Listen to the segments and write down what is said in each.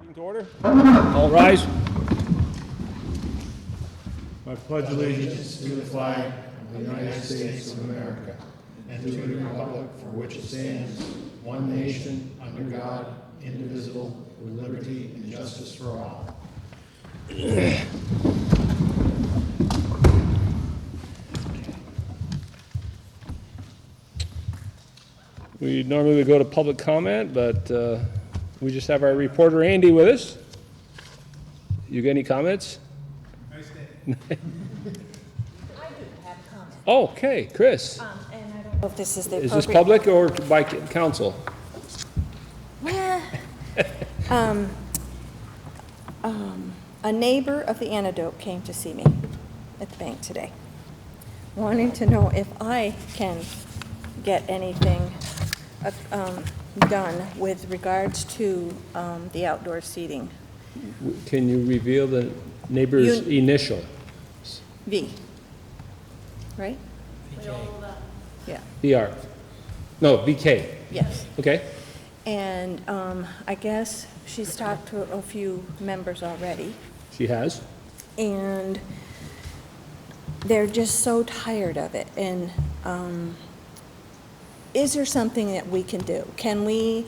Meeting to order. All rise. I pledge allegiance to the flag of the United States of America and to the republic for which it stands, one nation, under God, indivisible, with liberty and justice for all. We normally would go to public comment, but we just have our reporter Andy with us. You got any comments? Nice day. I do have comments. Okay, Chris. And I don't know if this is the Is this appropriate. public or by council? Well, a neighbor of the Antidote came to see me at the bank today, wanting to know if I can get anything done with regards to the outdoor seating. Can you reveal the neighbor's initial? V, right? Yeah, VR? No, VK. yes. Okay. And I guess she's talked to a few members already, She has. and they're just so tired of it. And is there something that we can do? Can we,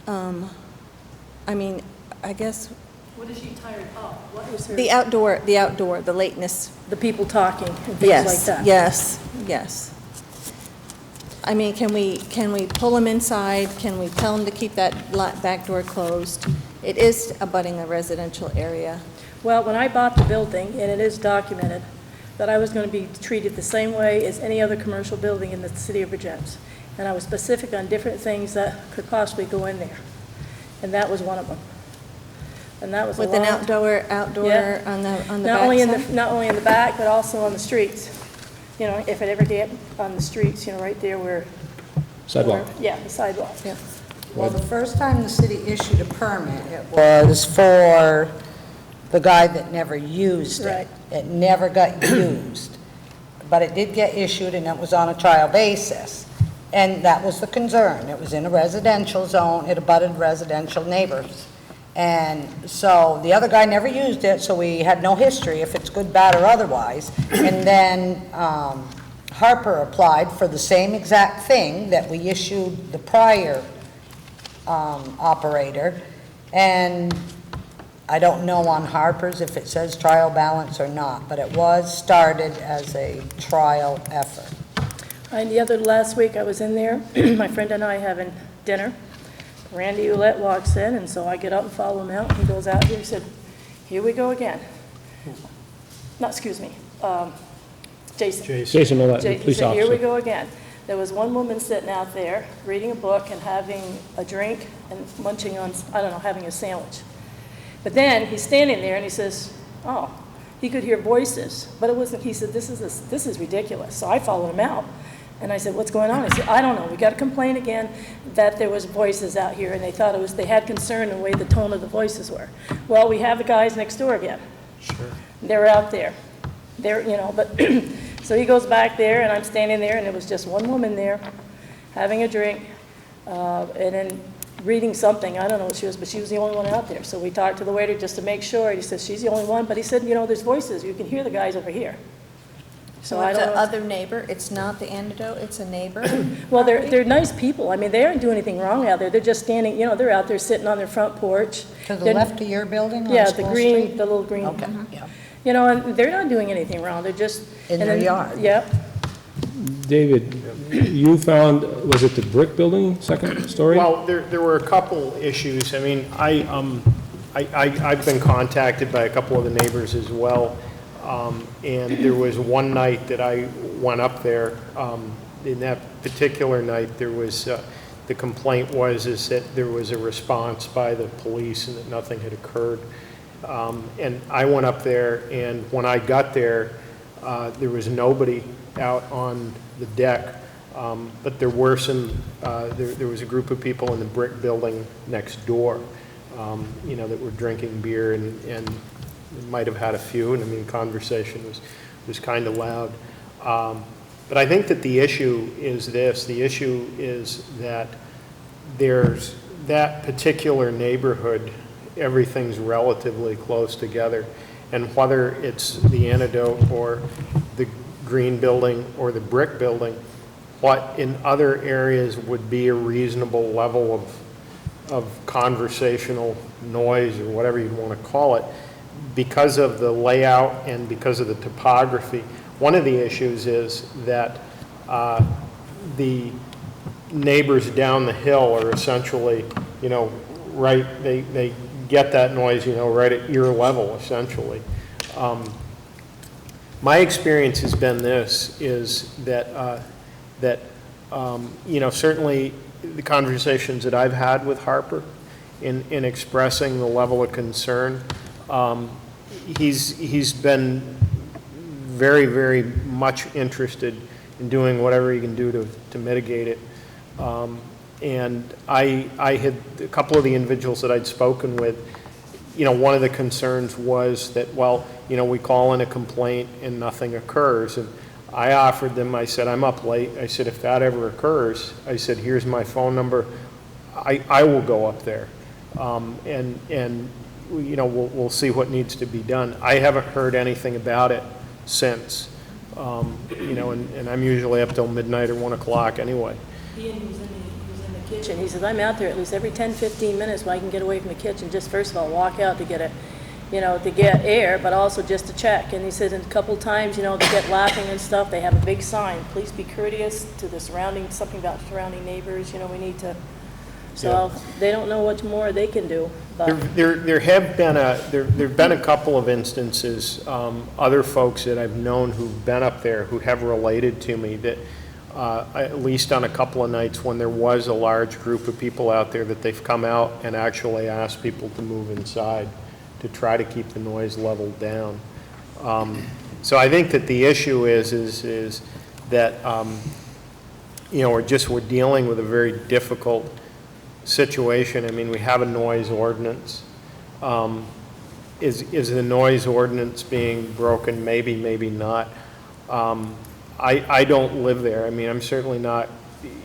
I mean, I guess What is she tired of? What is her? the outdoor, the lateness. The people talking and things like Yes, that? yes. I mean, can we pull them inside? Can we tell them to keep that back door closed? It is abutting a residential area. Well, when I bought the building, and it is documented, that I was going to be treated the same way as any other commercial building in the city of Vergennes. And I was specific on different things that could possibly go in there. And that was one of them. And that was a With an long- outdoor Yeah. on the Not only in the, backside? not only in the back, but also on the streets. You know, if it ever did on the streets, you know, right there where. Sidewalk. Yeah, the sidewalk, yeah. Well, the first time the city issued a permit, it was for the guy that never used it. Right. It never got used, but it did get issued, and it was on a trial basis. And that was the concern. It was in a residential zone, it abutted residential neighbors. And so the other guy never used it, so we had no history if it's good, bad, or otherwise. And then Harper applied for the same exact thing that we issued the prior operator. And I don't know on Harper's if it says trial balance or not, but it was started as a trial effort. And last week I was in there, my friend and I having dinner. Randy Ouellette walks in, and so I get up and follow him out. He goes out here, he said, "Here we go again." No, excuse me, Jason. Jason Millette, He police said, "Here we officer. go again." There was one woman sitting out there reading a book and having a drink and munching on, I don't know, having a sandwich. But then he's standing there and he says, "Oh," he could hear voices, but it wasn't, he said, this is ridiculous. So I followed him out. And I said, "What's going on?" He said, "I don't know. We got a complaint again that there was voices out here, and they thought they had concern in the way the tone of the voices were." Well, we have the guys next door again. Sure. They're out there. They're, you know, but, so he goes back there, and I'm standing there, and there was just one woman there having a drink, and then reading something. I don't know what she was, but she was the only one out there. So we talked to the waiter just to make sure. He said, "She's the only one," but he said, "You know, there's voices. You can hear the guys over here." So I it's don't the know. other neighbor, it's not the Antidote, it's a neighbor? Well, they're nice people. I mean, they aren't doing anything wrong out there. They're just standing, you know, they're out there sitting on their front porch. To the They're- left of your building on Yeah, the School green, Street? the little green. Okay, yeah. You know, and they're not doing anything wrong. They're just. In and their then- yard. Yep. David, you found, was it the brick building, second story? Well, there were a couple issues. I mean, I've been contacted by a couple of the neighbors as well. And there was one night that I went up there. In that particular night, there was, the complaint was that there was a response by the police and that nothing had occurred. And I went up there, and when I got there, there was nobody out on the deck. But there were some, there was a group of people in the brick building next door, you know, that were drinking beer and might have had a few, and I mean, conversation was kind of loud. But I think that the issue is this. The issue is that there's that particular neighborhood everything's relatively close together. And whether it's the antidote or the green building or the brick building, what in other areas would be a reasonable level of conversational noise or whatever you want to call it, because of the layout and because of the topography. One of the issues is that the neighbors down the hill are essentially, you know, right, they get that noise, you know, right at ear level, essentially. My experience has been this, is that, you know, certainly the conversations that I've had with Harper in expressing the level of concern, he's been very, very much interested in doing whatever he can do to mitigate it. And I had, a couple of the individuals that I'd spoken with, you know, one of the concerns was that, well, you know, we call in a complaint and nothing occurs. And I offered them, I said, I'm up late. I said, if that ever occurs, I said, here's my phone number. I will go up there. And you know, we'll see what needs to be done. I haven't heard anything about it since. You know, and I'm usually up till midnight or 1 o'clock anyway. He was in the kitchen. He says, I'm out there at least every 10, 15 minutes when I can get away from the kitchen. Just first of all, walk out to get a, you know, to get air, but also just to check. And he said a couple times, you know, they get laughing and stuff. They have a big sign, please be courteous to the surrounding, something about surrounding neighbors, you know, we need to. So they don't know what more they can do. But There have been a couple of instances, other folks that I've known who've been up there who have related to me that at least on a couple of nights when there was a large group of people out there, that they've come out and actually asked people to move inside to try to keep the noise level down. So I think that the issue is that you know, we're dealing with a very difficult situation. I mean, we have a noise ordinance. Is the noise ordinance being broken? Maybe, maybe not. I don't live there. I mean, I'm certainly not,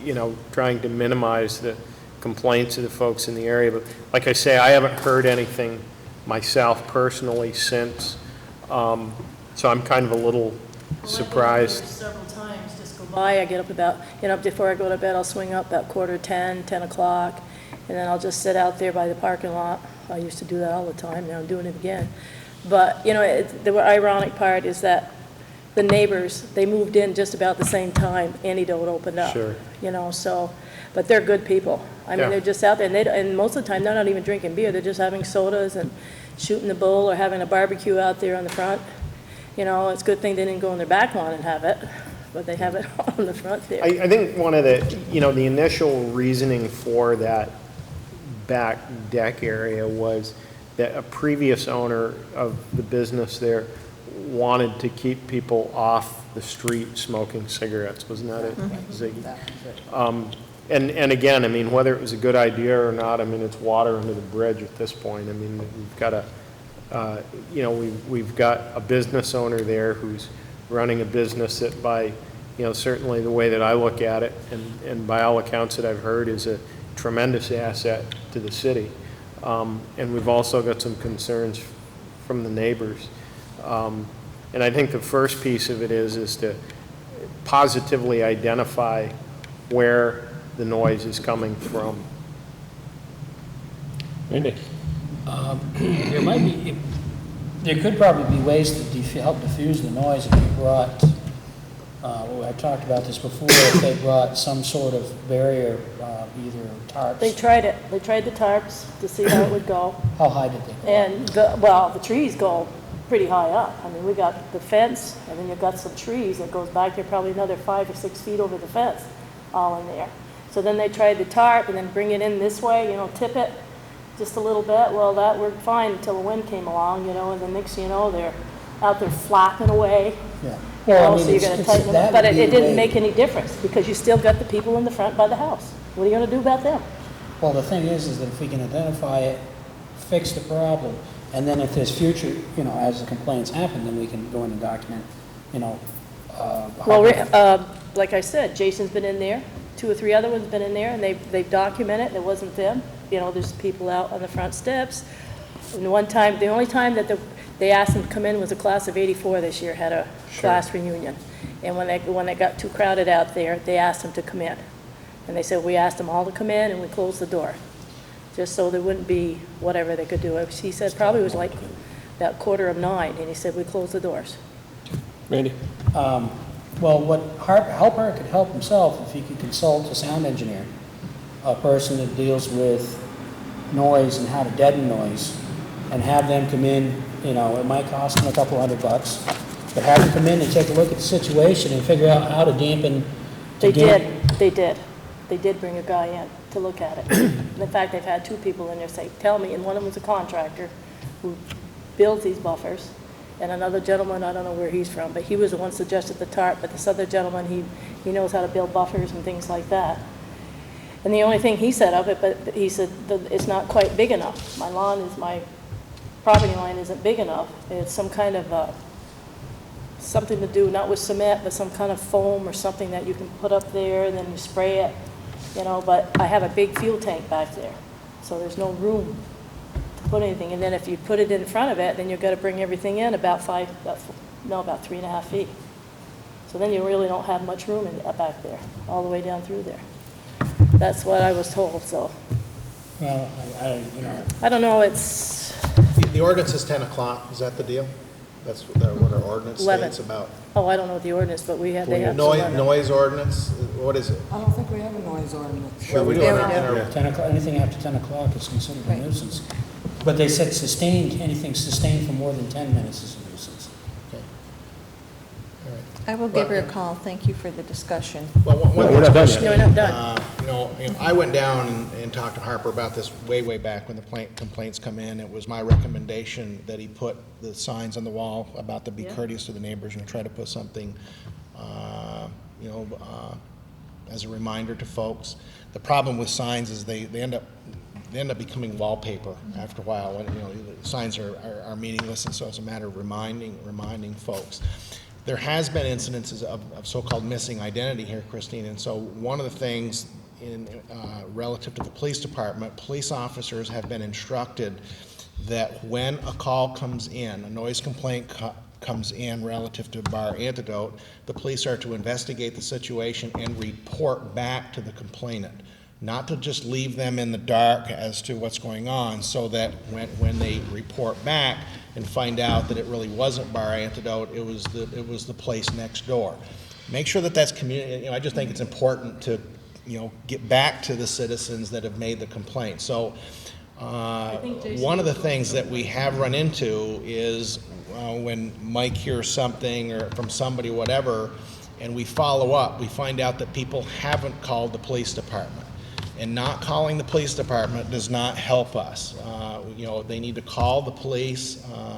you know, trying to minimize the complaints of the folks in the area, but like I say, I haven't heard anything myself personally since. So I'm kind of a little surprised. Several times, just go by, I get up about, you know, before I go to bed, I'll swing up about 9:45, 10 o'clock, and then I'll just sit out there by the parking lot. I used to do that all the time, now I'm doing it again. But, you know, the ironic part is that the neighbors, they moved in just about the same time Antidote opened up. Sure. You know, so, but they're good people. I mean, Yeah. they're just out there, and most of the time, they're not even drinking beer, they're just having sodas and shooting the bull or having a barbecue out there on the front. You know, it's a good thing they didn't go in their back lawn and have it, but they have it on the front there. I think one of the, you know, the initial reasoning for that back deck area was that a previous owner of the business there wanted to keep people off the street smoking cigarettes. Wasn't that it, Ziggy? And again, I mean, whether it was a good idea or not, I mean, it's water under the bridge at this point. I mean, we've got a, you know, we've got a business owner there who's running a business that by, you know, certainly the way that I look at it, and by all accounts that I've heard, is a tremendous asset to the city. And we've also got some concerns from the neighbors. And I think the first piece of it is to positively identify where the noise is coming from. Randy? There might be, there could probably be ways to help diffuse the noise if you brought, I talked about this before, if they brought some sort of barrier, either tarps. They tried it. They tried the tarps to see how it would go. How high did they go? And, the trees go pretty high up. I mean, we got the fence, and then you've got some trees that goes back there probably another 5 or 6 feet over the fence, all in there. So then they tried the tarp and then bring it in this way, you know, tip it just a little bit. Well, that worked fine until the wind came along, you know, and then next thing you know, they're out there flapping away. Yeah. You Well, know, I mean, so you're gonna it's- tighten them that up. But would be it the didn't way- make any difference, because you still got the people in the front by the house. What are you gonna do about them? Well, the thing is that if we can identify it, fix the problem, and then if there's future, you know, as the complaints happen, then we can go in and document, you know. Well, like I said, Jason's been in there, 2 or 3 other ones been in there, and they've documented it wasn't them. You know, there's people out on the front steps, And one time, the only time that they asked them to come in was a class of '84 this year had a class reunion. And when they got too crowded out there, they asked them to come in. And they said, we asked them all to come in and we closed the door, just so there wouldn't be whatever they could do. He said probably it was like about 8:45, and he said, we closed the doors. Randy? Well, what Harper could help himself if he could consult a sound engineer, a person that deals with noise and how to deaden noise, and have them come in. You know, it might cost them a couple $100, but have them come in and take a look at the situation and figure out how to dampen. They did bring a guy in to look at it. In fact, they've had 2 people in there tell me, and one of them was a contractor who builds these buffers, and another gentleman, I don't know where he's from, but he was the one suggested the tarp, but this other gentleman, he knows how to build buffers and things like that. And the only thing he said of it, but he said it's not quite big enough. My property line isn't big enough. It's some kind of something to do, not with cement, but some kind of foam or something that you can put up there and then you spray it, you know, but I have a big fuel tank back there, so there's no room to put anything. And then if you put it in front of it, then you've got to bring everything in about 3.5 feet. So then you really don't have much room back there, all the way down through there. That's what I was told, so. Well, I don't know, it's, The ordinance is 10 o'clock, is that the deal? That's what our ordinance 11. states about. oh, I don't know the ordinance, but they have. Noise ordinance, what is it? I don't think we have a noise ordinance. Well, we do Yeah, it in we our- 10 o'clock, anything after 10 o'clock is considered a Right. nuisance. But they said sustained, anything sustained for more than 10 minutes is a nuisance. I will give her a call. Thank you for the discussion. Well, We're not done yet. No, we're not done. I went down and talked to Harper about this way back when the complaints come in. It was my recommendation that he put the signs on the wall about to be Yeah. courteous to the neighbors and try to put something, as a reminder to folks. The problem with signs is they end up becoming wallpaper after a while. When, the signs are meaningless, and so it's a matter of reminding folks. There has been incidences of so-called missing identity here, Christine, and so one of the things relative to the police department, police officers have been instructed that when a call comes in, a noise complaint comes in relative to bar antidote, the police are to investigate the situation and report back to the complainant. Not to just leave them in the dark as to what's going on, so that when they report back and find out that it really wasn't bar antidote, it was the place next door. Make sure that that's community. I just think it's important to get back to the citizens that have made the complaint. So one of the things that we have run into is when Mike hears something or from somebody, whatever, and we follow up, we find out that people haven't called the police department. And not calling the police department does not help us. They need to call the police.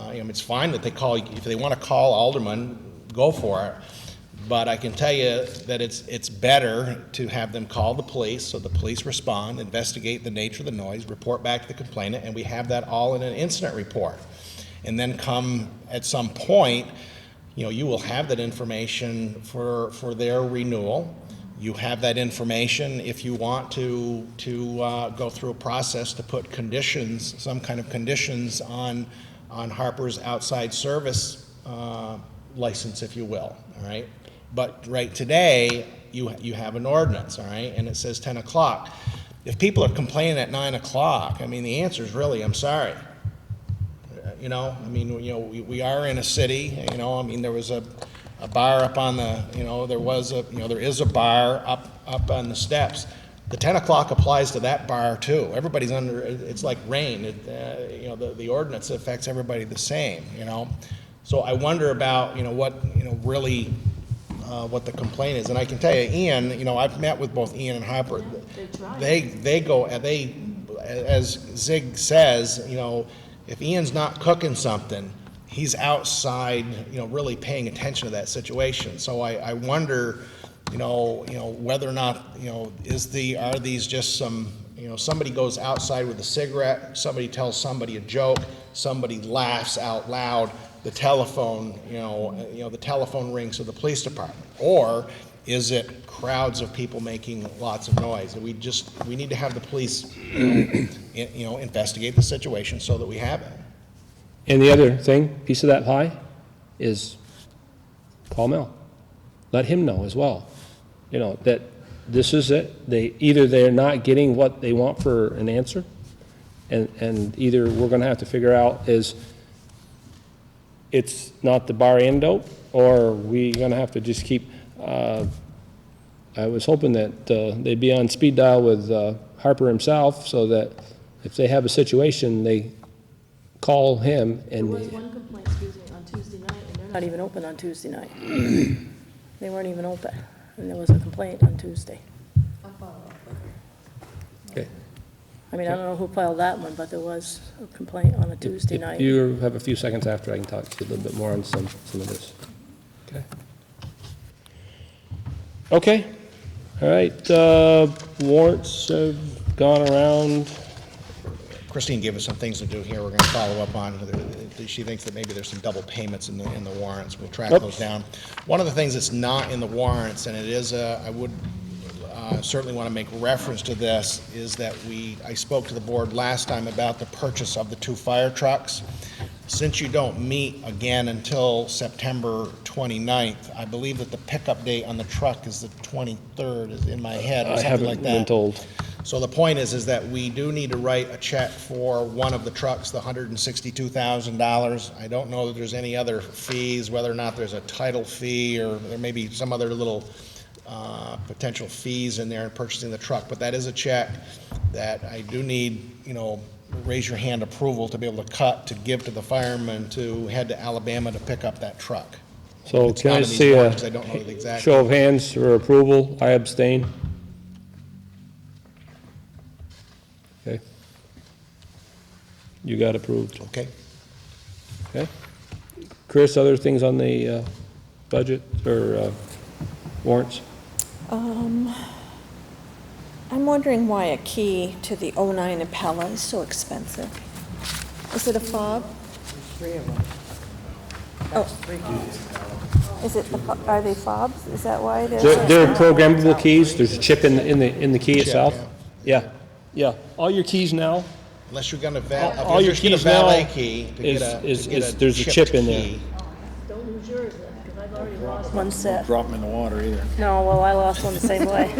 It's fine that they call. If they want to call Alderman, go for it. But I can tell you that it's better to have them call the police, so the police respond, investigate the nature of the noise, report back to the complainant, and we have that all in an incident report. And then come at some point, you will have that information for their renewal. You have that information if you want to go through a process to put conditions, some kind of conditions on Harper's outside service license, if you will, all right? But right today, you have an ordinance, all right, and it says 10 o'clock. If people are complaining at 9 o'clock, the answer is really, I'm sorry. We are in a city, there was a bar up on the, there is a bar up on the steps. The 10 o'clock applies to that bar too. Everybody's under, it's like rain. The ordinance affects everybody the same, So I wonder about, what the complaint is. And I can tell you, Ian, I've met with both Ian and Harper. They as Zig says, if Ian's not cooking something, he's outside, really paying attention to that situation. So I wonder, whether or not, are these just some, somebody goes outside with a cigarette, somebody tells somebody a joke, somebody laughs out loud, the telephone, the telephone rings to the police department. Or Is it crowds of people making lots of noise? We need to have the police, investigate the situation so that we have it. And the other thing, piece of that pie, is call Mel. Let him know as well, that this is it. They're not getting what they want for an answer, and either we're gonna have to figure out is it's not the bar antidote, or we gonna have to just keep, I was hoping that they'd be on speed dial with Harper himself, so that if they have a situation, they call him There and. was one complaint, on Tuesday night, and they're not even open on Tuesday night. They weren't even open, and there was a complaint on Tuesday. Okay. I mean, I don't know who filed that one, but there was a complaint on a Tuesday If night. you have a few seconds after, I can talk to you a little bit more on some of this. Okay. Okay, all right, warrants have gone around. Christine gave us some things to do here we're going to follow up on. She thinks that maybe there's some double payments in the warrants. We'll track those down. One of the things that's not in the warrants, and it is, I would certainly want to make reference to this, is that I spoke to the board last time about the purchase of the 2 fire trucks. Since you don't meet again until September 29th, I believe that the pickup date on the truck is the 23rd, is in my head, or I something haven't like that. been told. So the point is that we do need to write a check for one of the trucks, the $162,000. I don't know that there's any other fees, whether or not there's a title fee, or there may be some other little potential fees in there in purchasing the truck, but that is a check that I do need, raise your hand approval to be able to cut, to give to the firemen to head to Alabama to pick up that truck. So It's can not I in these see warrants, a I don't know the exact. show of hands for approval? I abstain. Okay. You got approved. Okay. Okay. Chris, other things on the budget or warrants? I'm wondering why a key to the '09 Impala is so expensive. Is it a fob? Three of them. Oh. Is it, are they fobs? Is that why they're? They're programmable keys. There's a chip in the key itself. Yeah, yeah. All your keys now, Unless you're going to, all your just get a keys now valet key to get there's a chip in there. key. Don't lose yours then, because I've already lost one set. Drop them in the water either. No, well, I lost one the same way.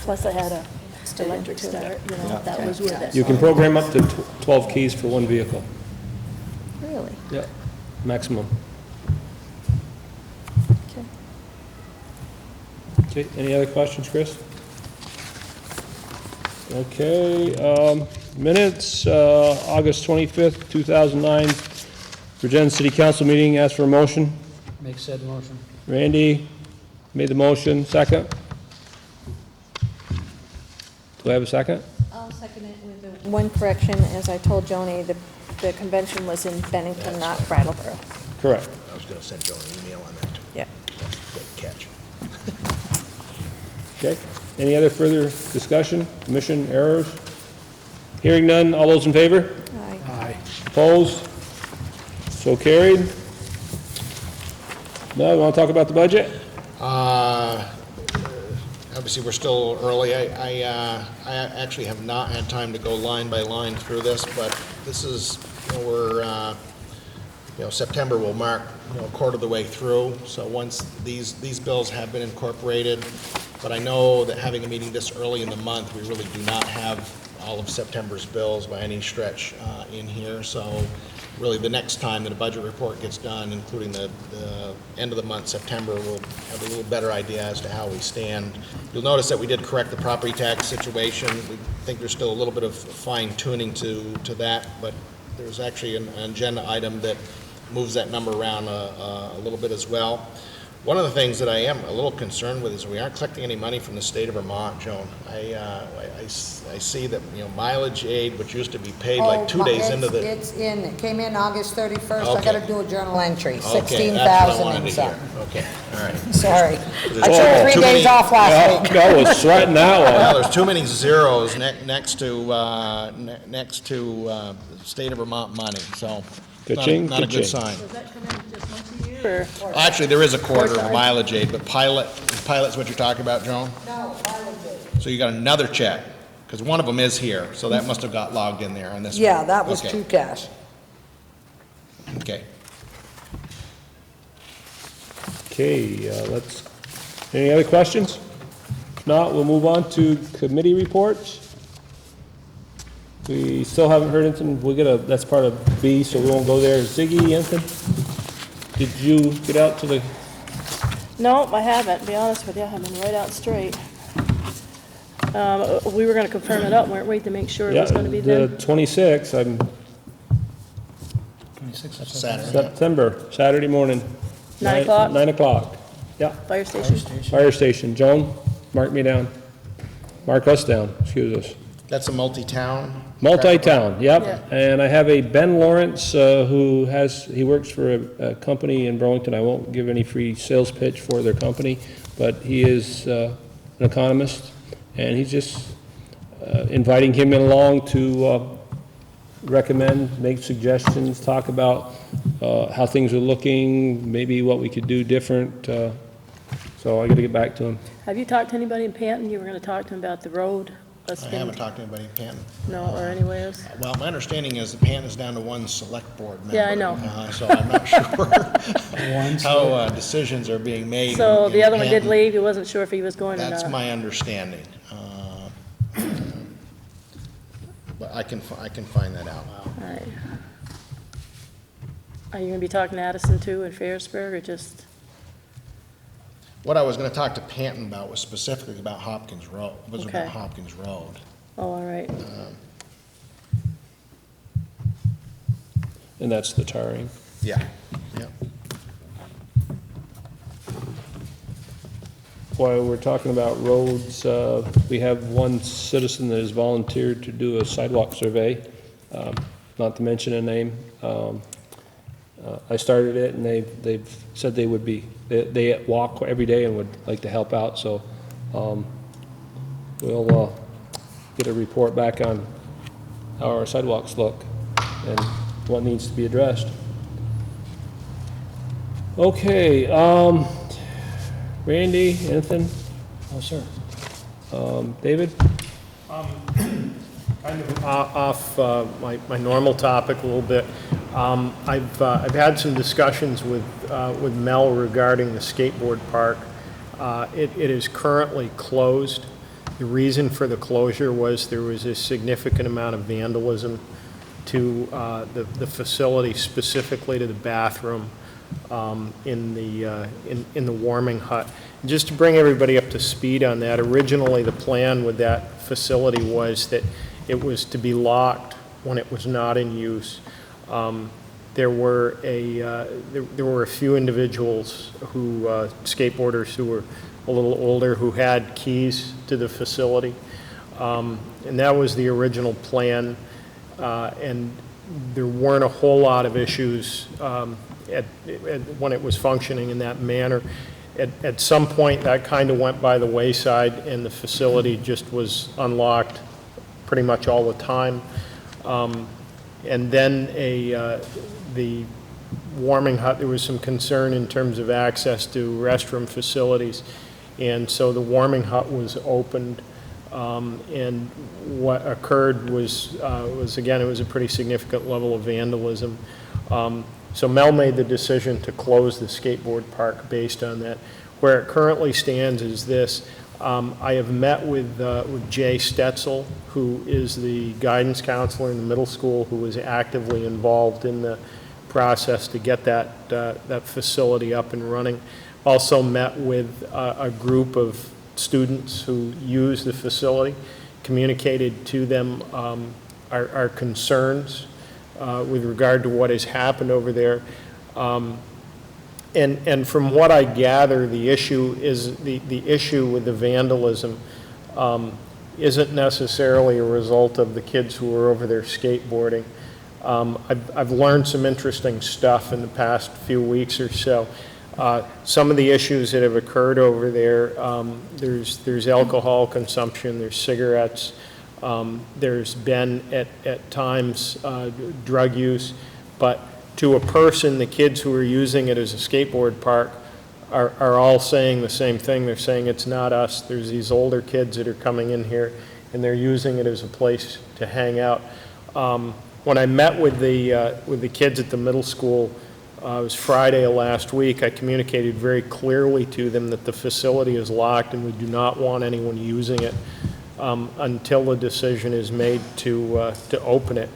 Plus I had a electric start, that was with it. You can program up to 12 keys for one vehicle. Really? Yeah, maximum. Okay. Okay, any other questions, Chris? Okay, minutes, August 25th, 2009, Vergennes City Council meeting, ask for a motion. Make said motion. Randy made the motion, second. Do I have a second? I'll second it with one correction. As I told Joni, the convention was in Bennington, not Brattleboro. Correct. I was going to send Joe an email on that too. Yeah. Good catch. Okay, any other further discussion, commission errors? Hearing none, all those in favor? Aye. Opposed? So carried. Now, you want to talk about the budget? Obviously, we're still early. I actually have not had time to go line by line through this, but this is, September will mark, a quarter of the way through. So once these bills have been incorporated, but I know that having a meeting this early in the month, we really do not have all of September's bills by any stretch in here. So really, the next time that a budget report gets done, including the end of the month, September, we'll have a little better idea as to how we stand. You'll notice that we did correct the property tax situation. We think there's still a little bit of fine tuning to that, but there's actually an agenda item that moves that number around a little bit as well. One of the things that I am a little concerned with is we aren't collecting any money from the state of Vermont, Joan. I see that, mileage aid, which used to be paid like 2 days into the... It's in, it came in August 31st. I Okay. gotta do a journal entry, Okay, 16,000 that's what I wanted and to hear. something. Okay, all right. Sorry. I Oh, took 3 too days many- off last week. I was sweating that Well, one. there's too many zeros next to state of Vermont money, so Ka-ching, not a good ka-ching. sign. Does that come in just once a year, Or, Actually, there is a quarter of a Quarter. mileage aid, but pilot's what you're talking about, Joan? No, mileage aid. So you got another check, because one of them is here, so that must have got logged in there on this one. Yeah, that was Okay. true cash. Okay. Okay, any other questions? If not, we'll move on to committee reports. We still haven't heard anything, that's part of B, so we won't go there. Ziggy, anything? Did you get out to the, no, I haven't, to be honest with you, I've been right out straight. We were gonna confirm it up, weren't we, to make sure it yeah, was gonna be the then? 26th, 26 of Saturday. September, Saturday morning. 9 o'clock? 9 o'clock, yeah. Fire station? Fire station. Joan, mark me down. Mark us down, excuse us. That's a multi-town? Multi-town, yep. Yeah. And I have a Ben Lawrence, he works for a company in Burlington. I won't give any free sales pitch for their company, but he is an economist, and he's just inviting him along to recommend, make suggestions, talk about how things are looking, maybe what we could do different. So I got to get back to him. Have you talked to anybody in Panton? You were gonna talk to him about the road? I haven't talked to anybody in Panton. No, or anywhere else? Well, my understanding is that Panton is down to one select board member. Yeah, I know. So I'm not sure how decisions are being made. So in the other one did Panton. leave, he wasn't sure if he was going or not? That's my understanding. But I can find that out. All right. Are you gonna be talking to Addison too, and Ferrisburg, or just, What I was going to talk to Panton about was specifically about Hopkins Road, was about Okay. Hopkins Road. oh, all right. And that's the tarring. Yeah, yeah. While we're talking about roads, we have one citizen that has volunteered to do a sidewalk survey, not to mention a name. I started it, and they've said they would be, they walk every day and would like to help out, so we'll get a report back on how our sidewalks look and what needs to be addressed. Okay, Randy, anything? Oh, sir. David? Kind of off my normal topic a little bit. I've had some discussions with Mel regarding the skateboard park. It is currently closed. The reason for the closure was there was a significant amount of vandalism to the facility, specifically to the bathroom in the warming hut. And just to bring everybody up to speed on that, originally the plan with that facility was that it was to be locked when it was not in use. There were a few individuals who, skateboarders who were a little older, who had keys to the facility. And that was the original plan. And there weren't a whole lot of issues when it was functioning in that manner. At some point, that kind of went by the wayside, and the facility just was unlocked pretty much all the time. And then the warming hut, there was some concern in terms of access to restroom facilities. And so the warming hut was opened. And what occurred was again, it was a pretty significant level of vandalism. So Mel made the decision to close the skateboard park based on that. Where it currently stands is this. I have met with Jay Stetzel, who is the guidance counselor in the middle school, who was actively involved in the process to get that facility up and running. Also met with a group of students who use the facility, communicated to them our concerns with regard to what has happened over there. And from what I gather, the issue is the issue with the vandalism isn't necessarily a result of the kids who are over there skateboarding. I've learned some interesting stuff in the past few weeks or so. Some of the issues that have occurred over there, there's alcohol consumption, there's cigarettes, there's been at times drug use, but to a person, the kids who are using it as a skateboard park are all saying the same thing. They're saying it's not us. There's these older kids that are coming in here, and they're using it as a place to hang out. When I met with the kids at the middle school, it was Friday of last week, I communicated very clearly to them that the facility is locked and we do not want anyone using it until the decision is made to open it.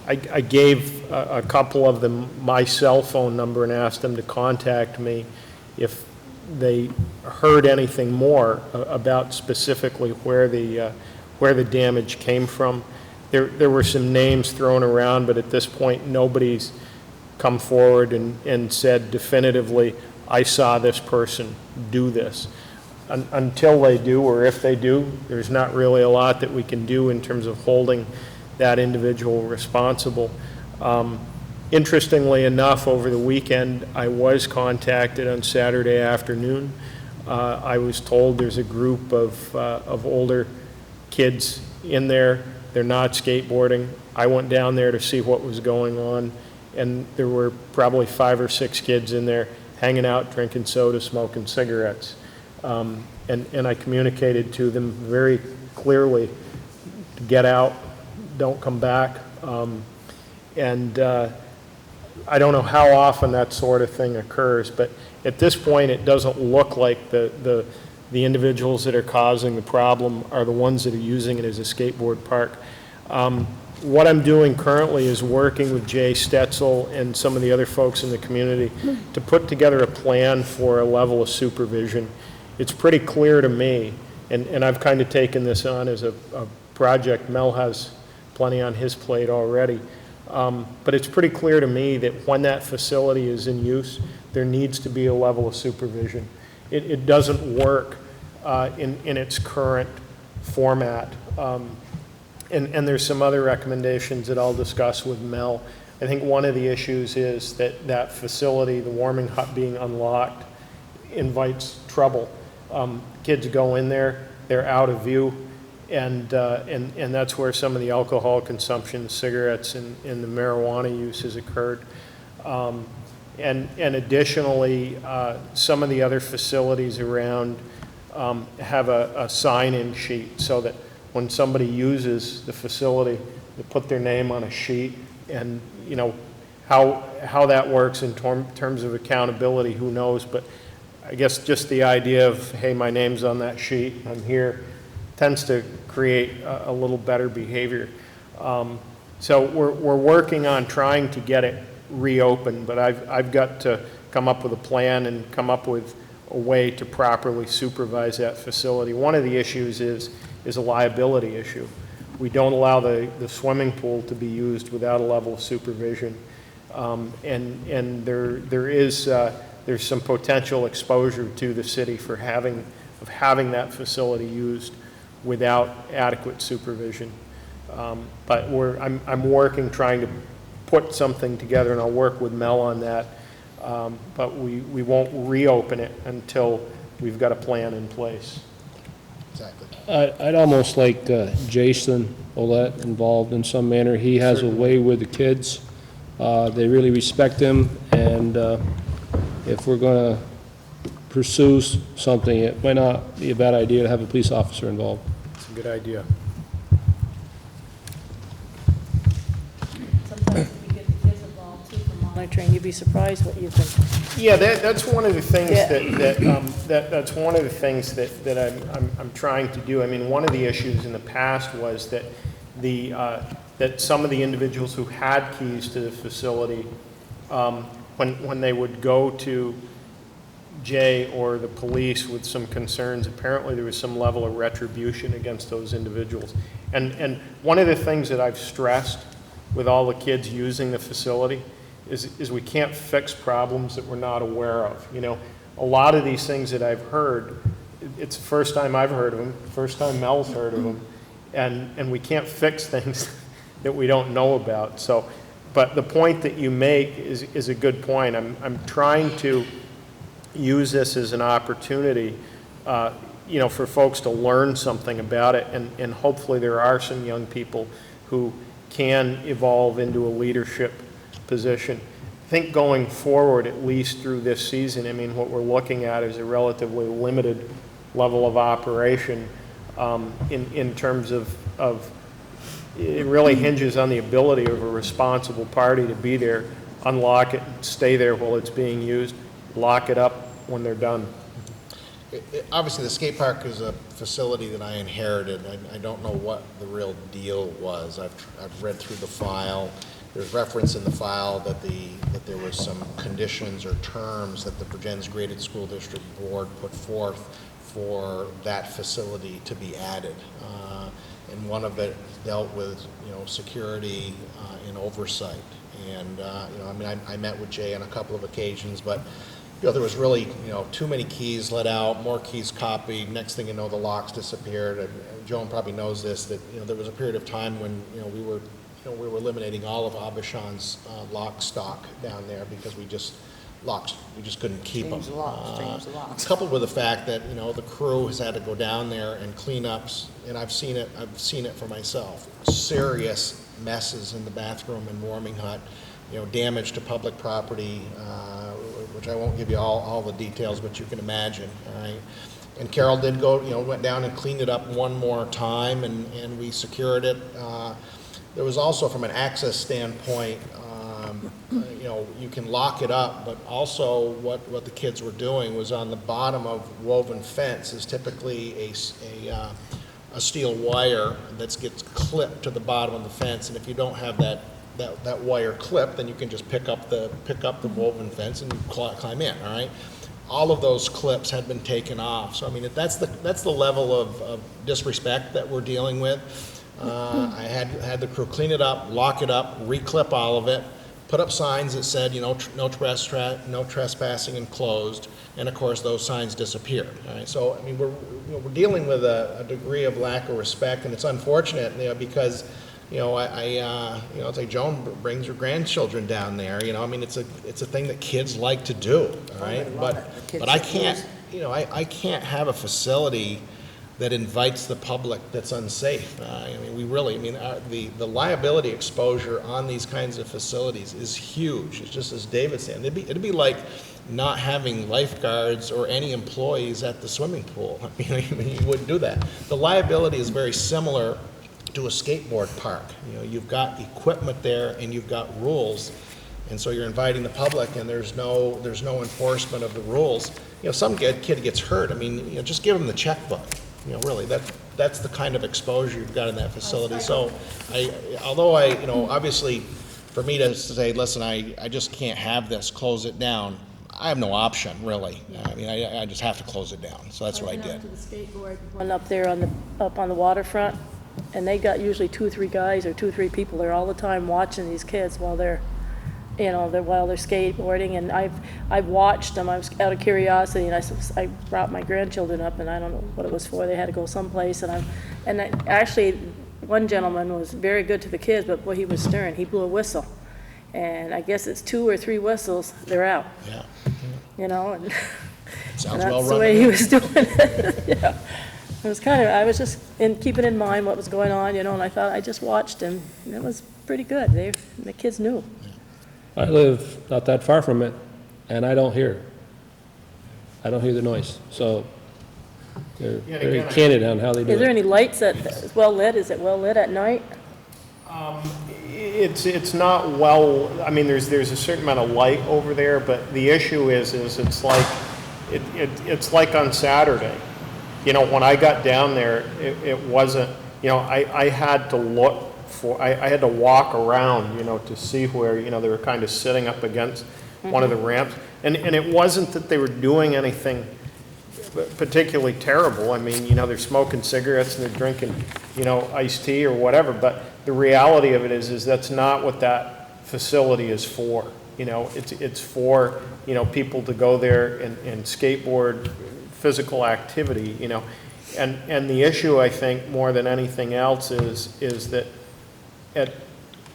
I gave a couple of them my cell phone number and asked them to contact me if they heard anything more about specifically where the damage came from. There were some names thrown around, but at this point, nobody's come forward and said definitively, I saw this person do this. Until they do, or if they do, there's not really a lot that we can do in terms of holding that individual responsible. Interestingly enough, over the weekend, I was contacted on Saturday afternoon. I was told there's a group of older kids in there. They're not skateboarding. I went down there to see what was going on, and there were probably 5 or 6 kids in there hanging out, drinking soda, smoking cigarettes. And I communicated to them very clearly, get out, don't come back. I don't know how often that sort of thing occurs, but at this point, it doesn't look like the individuals that are causing the problem are the ones that are using it as a skateboard park. What I'm doing currently is working with Jay Stetzel and some of the other folks in the community to put together a plan for a level of supervision. It's pretty clear to me, and I've kind of taken this on as a project. Mel has plenty on his plate already. But it's pretty clear to me that when that facility is in use, there needs to be a level of supervision. It doesn't work in its current format. And there's some other recommendations that I'll discuss with Mel. I think one of the issues is that that facility, the warming hut being unlocked, invites trouble. Kids go in there, they're out of view, and that's where some of the alcohol consumption, cigarettes, and the marijuana use has occurred. And additionally, some of the other facilities around have a sign-in sheet so that when somebody uses the facility, they put their name on a sheet, and you know how that works in terms of accountability, who knows? But I guess just the idea of, hey, my name's on that sheet, I'm here, tends to create a little better behavior. So we're working on trying to get it reopened, but I've got to come up with a plan and come up with a way to properly supervise that facility. One of the issues is a liability issue. We don't allow the swimming pool to be used without a level of supervision, and there's some potential exposure to the city for having that facility used without adequate supervision. But I'm working, trying to put something together, and I'll work with Mel on that. But we won't reopen it until we've got a plan in place. Exactly. I'd almost like Jason Olet involved in some manner. He has a way with the kids. They really respect him, and if we're going to pursue something, it might not be a bad idea to have a police officer involved. It's a good idea. Sometimes if you get the kids involved too for monitoring, you'd be surprised what you can. Yeah, that's one of the things Yeah. that's one of the things that I'm trying to do. I mean, one of the issues in the past was that that some of the individuals who had keys to the facility, when they would go to Jay or the police with some concerns, apparently there was some level of retribution against those individuals. And one of the things that I've stressed with all the kids using the facility is we can't fix problems that we're not aware of. You know, a lot of these things that I've heard, it's the first time I've heard of them, first time Mel's heard of them, and we can't fix things that we don't know about. So, but the point that you make is a good point. I'm trying to use this as an opportunity, you know, for folks to learn something about it, and hopefully there are some young people who can evolve into a leadership position. I think going forward, at least through this season, I mean, what we're looking at is a relatively limited level of operation in terms of it really hinges on the ability of a responsible party to be there, unlock it, stay there while it's being used, lock it up when they're done. Obviously, the skate park is a facility that I inherited. I don't know what the real deal was. I've read through the file. There's reference in the file that there was some conditions or terms that the Vergennes Graded School District Board put forth for that facility to be added. And one of it dealt with, security and oversight. And, I mean, I met with Jay on a couple of occasions, but, there was really, too many keys let out, more keys copied. Next thing you know, the locks disappeared. And Joan probably knows this, that, there was a period of time when, we were eliminating all of Abishan's lock stock down there because we just couldn't keep them. Change the locks. Coupled with the fact that, the crew has had to go down there and clean ups, and I've seen it for myself. Serious messes in the bathroom and warming hut, damage to public property, which I won't give you all the details, but you can imagine, all right? And Carol did go, went down and cleaned it up one more time, and we secured it. There was also, from an access standpoint, you can lock it up, but also what the kids were doing was on the bottom of woven fence is typically a steel wire that gets clipped to the bottom of the fence, and if you don't have that wire clipped, then you can just pick up the woven fence and climb in. All right. All of those clips had been taken off, so I mean that's the level of disrespect that we're dealing with. I had the crew clean it up, lock it up, reclip all of it, put up signs that said, no trespassing enclosed, and of course those signs disappeared. All right, so I mean we're dealing with a degree of lack of respect, and it's unfortunate, because it's like Joan brings her grandchildren down there. I mean it's a thing that kids like to do. All right, but I can't I can't have a facility that invites the public that's unsafe. I mean, the liability exposure on these kinds of facilities is huge. It's just as David said, it'd be like not having lifeguards or any employees at the swimming pool. I mean, you wouldn't do that. The liability is very similar to a skateboard park. You've got equipment there and you've got rules, and so you're inviting the public, and there's no enforcement of the rules. Some kid gets hurt. I mean, just give them the checkbook. Really, that's the kind of exposure you've got in that facility. So, although obviously, for me to say, listen, I just can't have this, close it down, I have no option, really. I mean, I just have to close it down. So that's what I did. went to the skateboard one up there up on the waterfront, and they got usually 2 or 3 guys or 2 or 3 people there all the time watching these kids while they're skateboarding, and I've watched them. I was out of curiosity, and I brought my grandchildren up, and I don't know what it was for. They had to go someplace, actually, one gentleman was very good to the kids, but boy, he was stern. He blew a whistle, and I guess it's 2 or 3 whistles, they're out. Yeah. And Sounds that's well the run. way he was doing it. Yeah. It was I was just keeping in mind what was going on, and I thought, I just watched him, and it was pretty good. The kids knew. I live not that far from it, and I don't hear the noise. So they're very candid on how they do Is there it. any lights that's well lit? Is it well lit at night? It's not well, I mean, there's a certain amount of light over there, but the issue is it's like on Saturday. When I got down there, it wasn't, I had to look I had to walk around, to see where, they were kind of sitting up against one of the ramps. And it wasn't that they were doing anything particularly terrible. I mean, they're smoking cigarettes and they're drinking, iced tea or whatever. But the reality of it is that's not what that facility is for. It's for, people to go there and skateboard, physical activity, And the issue, I think, more than anything else is that at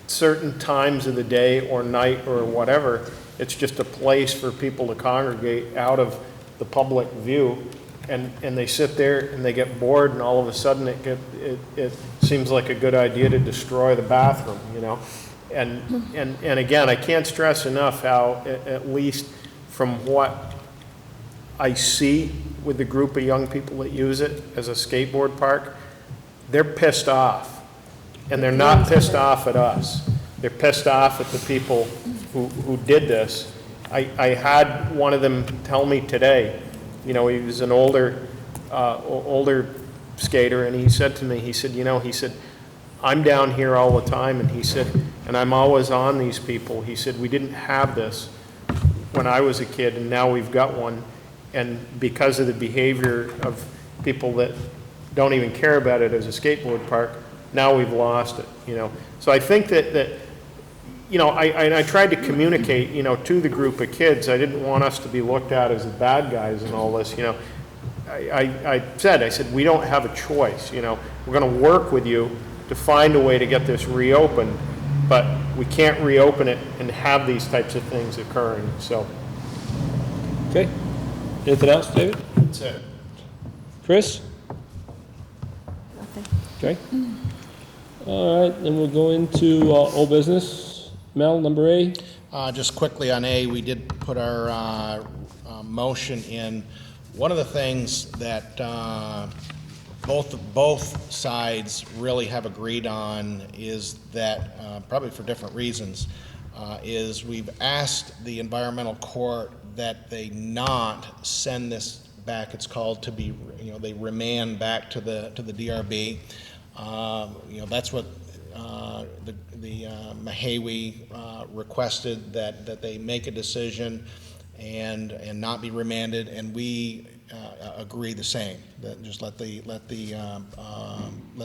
certain times of the day or night or whatever, it's just a place for people to congregate out of the public view, and they sit there and they get bored, and all of a sudden it seems like a good idea to destroy the bathroom, And again, I can't stress enough how, at least from what I see with the group of young people that use it as a skateboard park, they're pissed off. And they're not pissed off at us. They're pissed off at the people who did this. I had one of them tell me today, you know, he was an older skater, and he said to me, he said, I'm down here all the time, and he said, and I'm always on these people. He said, we didn't have this when I was a kid, and now we've got one. And because of the behavior of people that don't even care about it as a skateboard park, now we've lost it, you know. So I think that you know, I tried to communicate, you know, to the group of kids. I didn't want us to be looked at as the bad guys and all this, you know. I said, we don't have a choice, you know. We're going to work with you to find a way to get this reopened, but we can't reopen it and have these types of things occurring, so. Okay. Anything else, David? That's it. Chris? Nothing. Okay. All right, then we'll go into old business. Mel, number A? Just quickly on A, we did put our motion in. One of the things that both sides really have agreed on is that, probably for different reasons, is we've asked the environmental court that they not send this back. It's called to be, you know, they remand back to the DRB. You know, that's what the Mahawi requested, that they make a decision and not be remanded, and we agree the same. That just let the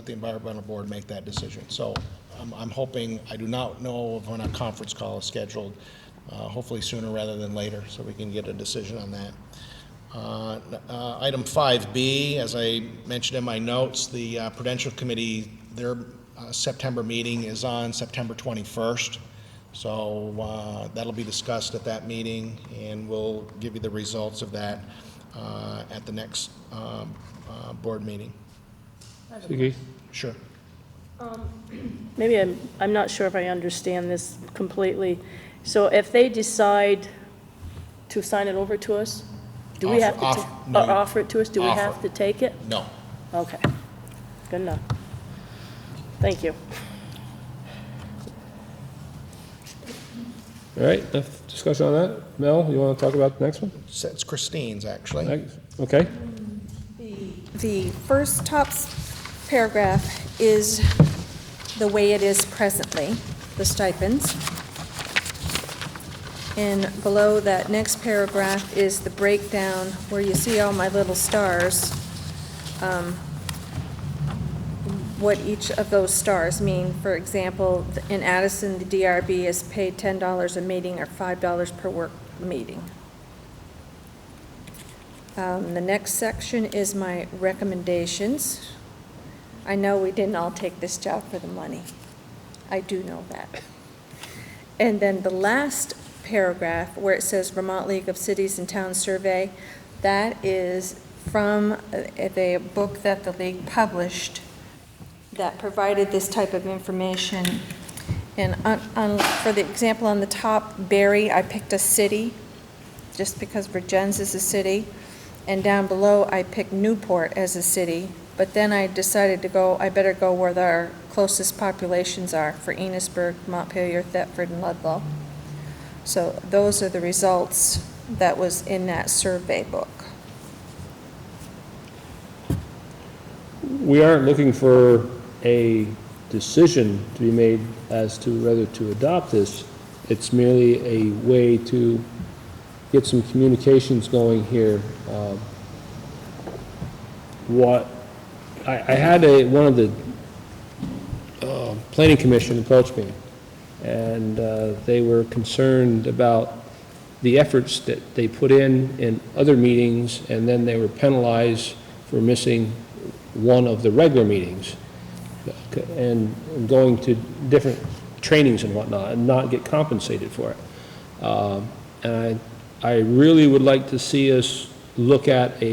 environmental board make that decision. So I'm hoping, I do not know of when a conference call is scheduled. Hopefully sooner rather than later, so we can get a decision on that. Item 5B, as I mentioned in my notes, the Prudential Committee, their September meeting is on September 21st. So that'll be discussed at that meeting, and we'll give you the results of that at the next board meeting. Vicky? Sure. Maybe I'm not sure if I understand this completely. So if they decide to sign it over to us, do we have to offer it to us? Do we have to take it? No. Okay, good enough. Thank you. All right, enough discussion on that. Mel, you want to talk about the next one? It's Christine's, actually. Okay. The first top paragraph is the way it is presently, the stipends. And below that next paragraph is the breakdown where you see all my little stars, what each of those stars mean. For example, in Addison, the DRB is paid $10 a meeting or $5 per work meeting. The next section is my recommendations. I know we didn't all take this job for the money. I do know that. And then the last paragraph where it says Vermont League of Cities and Towns Survey, that is from the book that the league published that provided this type of information. And for the example on the top, Barry, I picked a city just because Vergennes is a city. And down below, I picked Newport as a city. But then I decided to go, I better go where our closest populations are for Enosburg, Montpelier, Thetford, and Ludlow. So those are the results that was in that survey book. We aren't looking for a decision to be made as to whether to adopt this. It's merely a way to get some communications going here. I had one of the planning commission approach me, and they were concerned about the efforts that they put in other meetings, and then they were penalized for missing one of the regular meetings and going to different trainings and whatnot and not get compensated for it. And I really would like to see us look at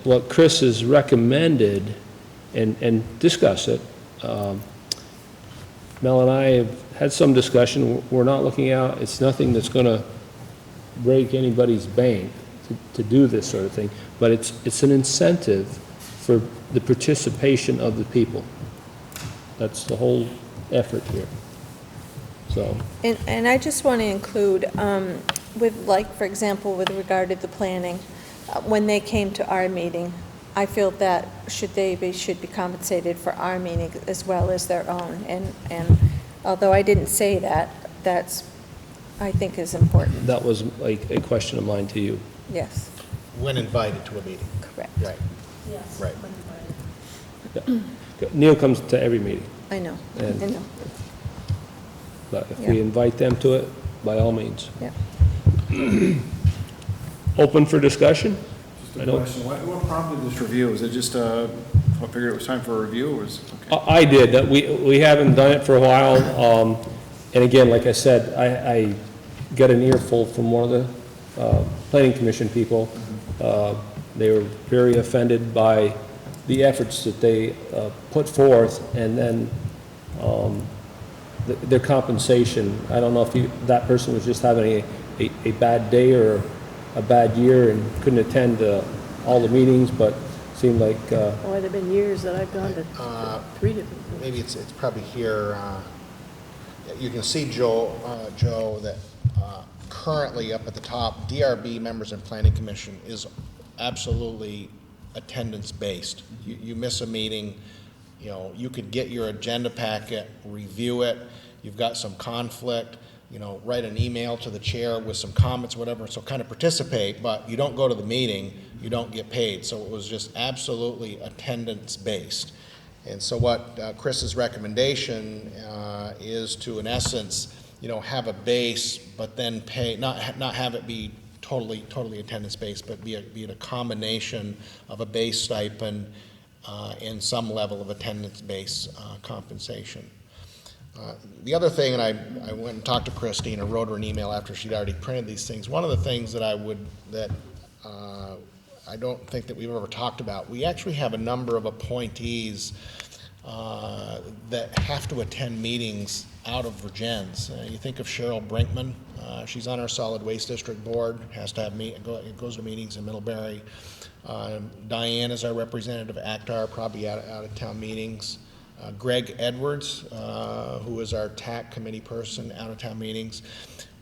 what Chris has recommended and discuss it. Mel and I have had some discussion, we're not looking out, it's nothing that's gonna break anybody's bank to do this sort of thing, but it's an incentive for the participation of the people. That's the whole effort here. So, And I just want to include, with, like, for example, with regard to the planning, when they came to our meeting, I feel that should be compensated for our meeting as well as their own. And although I didn't say that, that's, I think is important. that was like a question of mine to you. Yes, When invited to a meeting. correct. Right, Yes. right. Neil comes to every meeting, I know, I And- know, but if we Yeah. invite them to it, by all means. yeah. Open for discussion? Just I a don't- question, what prompted this review? Is it just, I figured it was time for a review, or was, okay. I did, that we haven't done it for a while, and again, like I said, I got an earful from one of the planning commission people. They were very offended by the efforts that they put forth, and then their compensation. I don't know if that person was just having a bad day or a bad year and couldn't attend all the meetings, but seemed like, Boy, there've been years that I've gone to 3 different. Maybe it's probably here, you can see, Joe, that currently up at the top, DRB members and planning commission is absolutely attendance-based. You miss a meeting, you know, you could get your agenda packet, review it, you've got some conflict, you know, write an email to the chair with some comments, whatever, so kind of participate, but you don't go to the meeting, you don't get paid. So it was just absolutely attendance-based. And so what Chris's recommendation is to, in essence, you know, have a base, but then pay, not have it be totally attendance-based, but be it a combination of a base stipend and some level of attendance-based compensation. The other thing, and I went and talked to Christine, or wrote her an email after she'd already printed these things. One of the things that I don't think that we've ever talked about, we actually have a number of appointees that have to attend meetings out of Vergennes. You think of Cheryl Brinkman, she's on our Solid Waste District Board, has to have goes to meetings in Middlebury. Diane is our representative, ACTAR, probably out of town meetings. Greg Edwards, who is our TAC committee person, out of town meetings.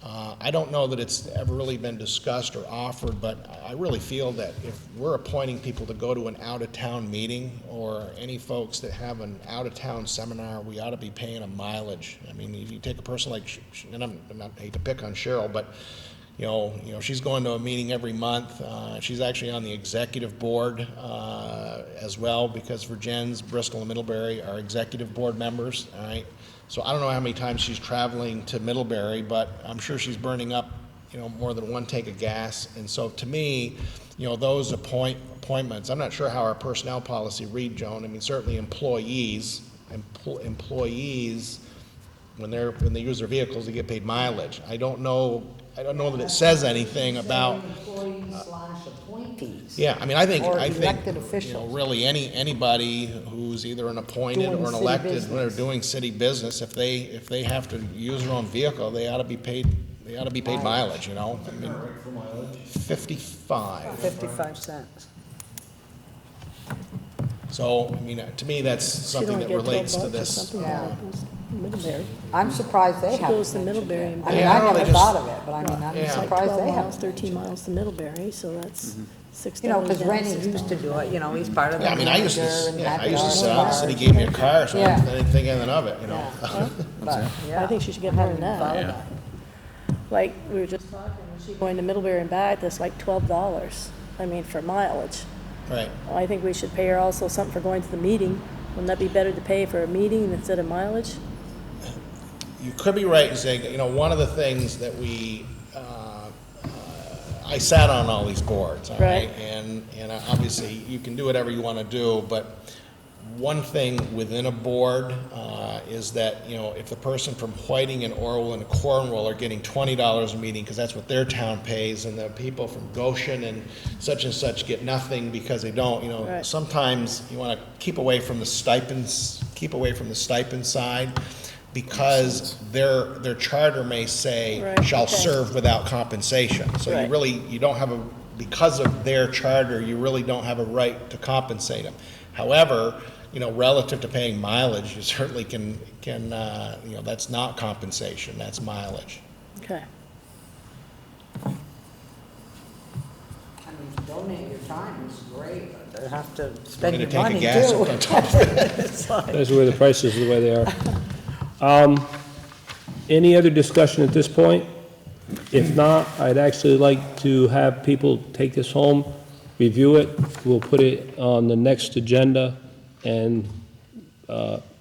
I don't know that it's ever really been discussed or offered, but I really feel that if we're appointing people to go to an out-of-town meeting, or any folks that have an out-of-town seminar, we ought to be paying them mileage. I mean, if you take a person like, and I hate to pick on Cheryl, but you know, she's going to a meeting every month. She's actually on the executive board as well, because Vergennes, Bristol, and Middlebury are executive board members. All right. So I don't know how many times she's traveling to Middlebury, but I'm sure she's burning up, you know, more than one tank of gas. And so to me, you know, those appointments, I'm not sure how our personnel policy read, Joan. I mean, certainly employees, when they use their vehicles, they get paid mileage. I don't know that it says anything about. Employees/appointees. Yeah, I mean, I think elected you know, officials. really anybody who's either an appointed Doing or an city elected, when they're business. doing city business, if they have to use their own vehicle, they ought to be paid mileage, you know? I mean, 55. 55 cents. So, I mean, to me, that's something that relates to this. Yeah. Middlebury. I'm surprised they She haven't goes to mentioned Middlebury it. and I mean, Yeah, I I know, they never just- thought of it, but I mean, I'm Yeah. surprised 12 they miles, haven't. 13 miles to Middlebury, so that's $6. You know, because down, Rennie $6 used to do it, you know, he's part of the Yeah, I mean, I used manager and to happy sit hour out, the city cars. gave me a car, so I Yeah. didn't think anything of it, you know? Yeah. But, yeah. I think she should get I more hadn't than even thought that. of that. Like, we were just talking, she going to Middlebury and back, that's like $12, I mean, for mileage. Right. Well, I think we should pay her also something for going to the meeting. Wouldn't that be better to pay for a meeting instead of mileage? You could be right in saying, you know, one of the things that I sat on all these boards, all right? Right. And obviously, you can do whatever you want to do, but one thing within a board is that, you know, if the person from Whiting and Orwell and Cornwall are getting $20 a meeting, because that's what their town pays, and the people from Goshen and such get nothing because they don't, you know, Right. sometimes you want to keep away from the stipend side. because their charter may say, Right, shall okay. serve without compensation. So Right. you don't have because of their charter, you really don't have a right to compensate them. However, relative to paying mileage, you certainly can, that's not compensation, that's mileage. Okay. I mean, to donate your time is great, but to have to spend your Gonna money take a gas too. on top of it. It's like- That's where the prices are the way they are. Any other discussion at this point? If not, I'd actually like to have people take this home, review it. We'll put it on the next agenda and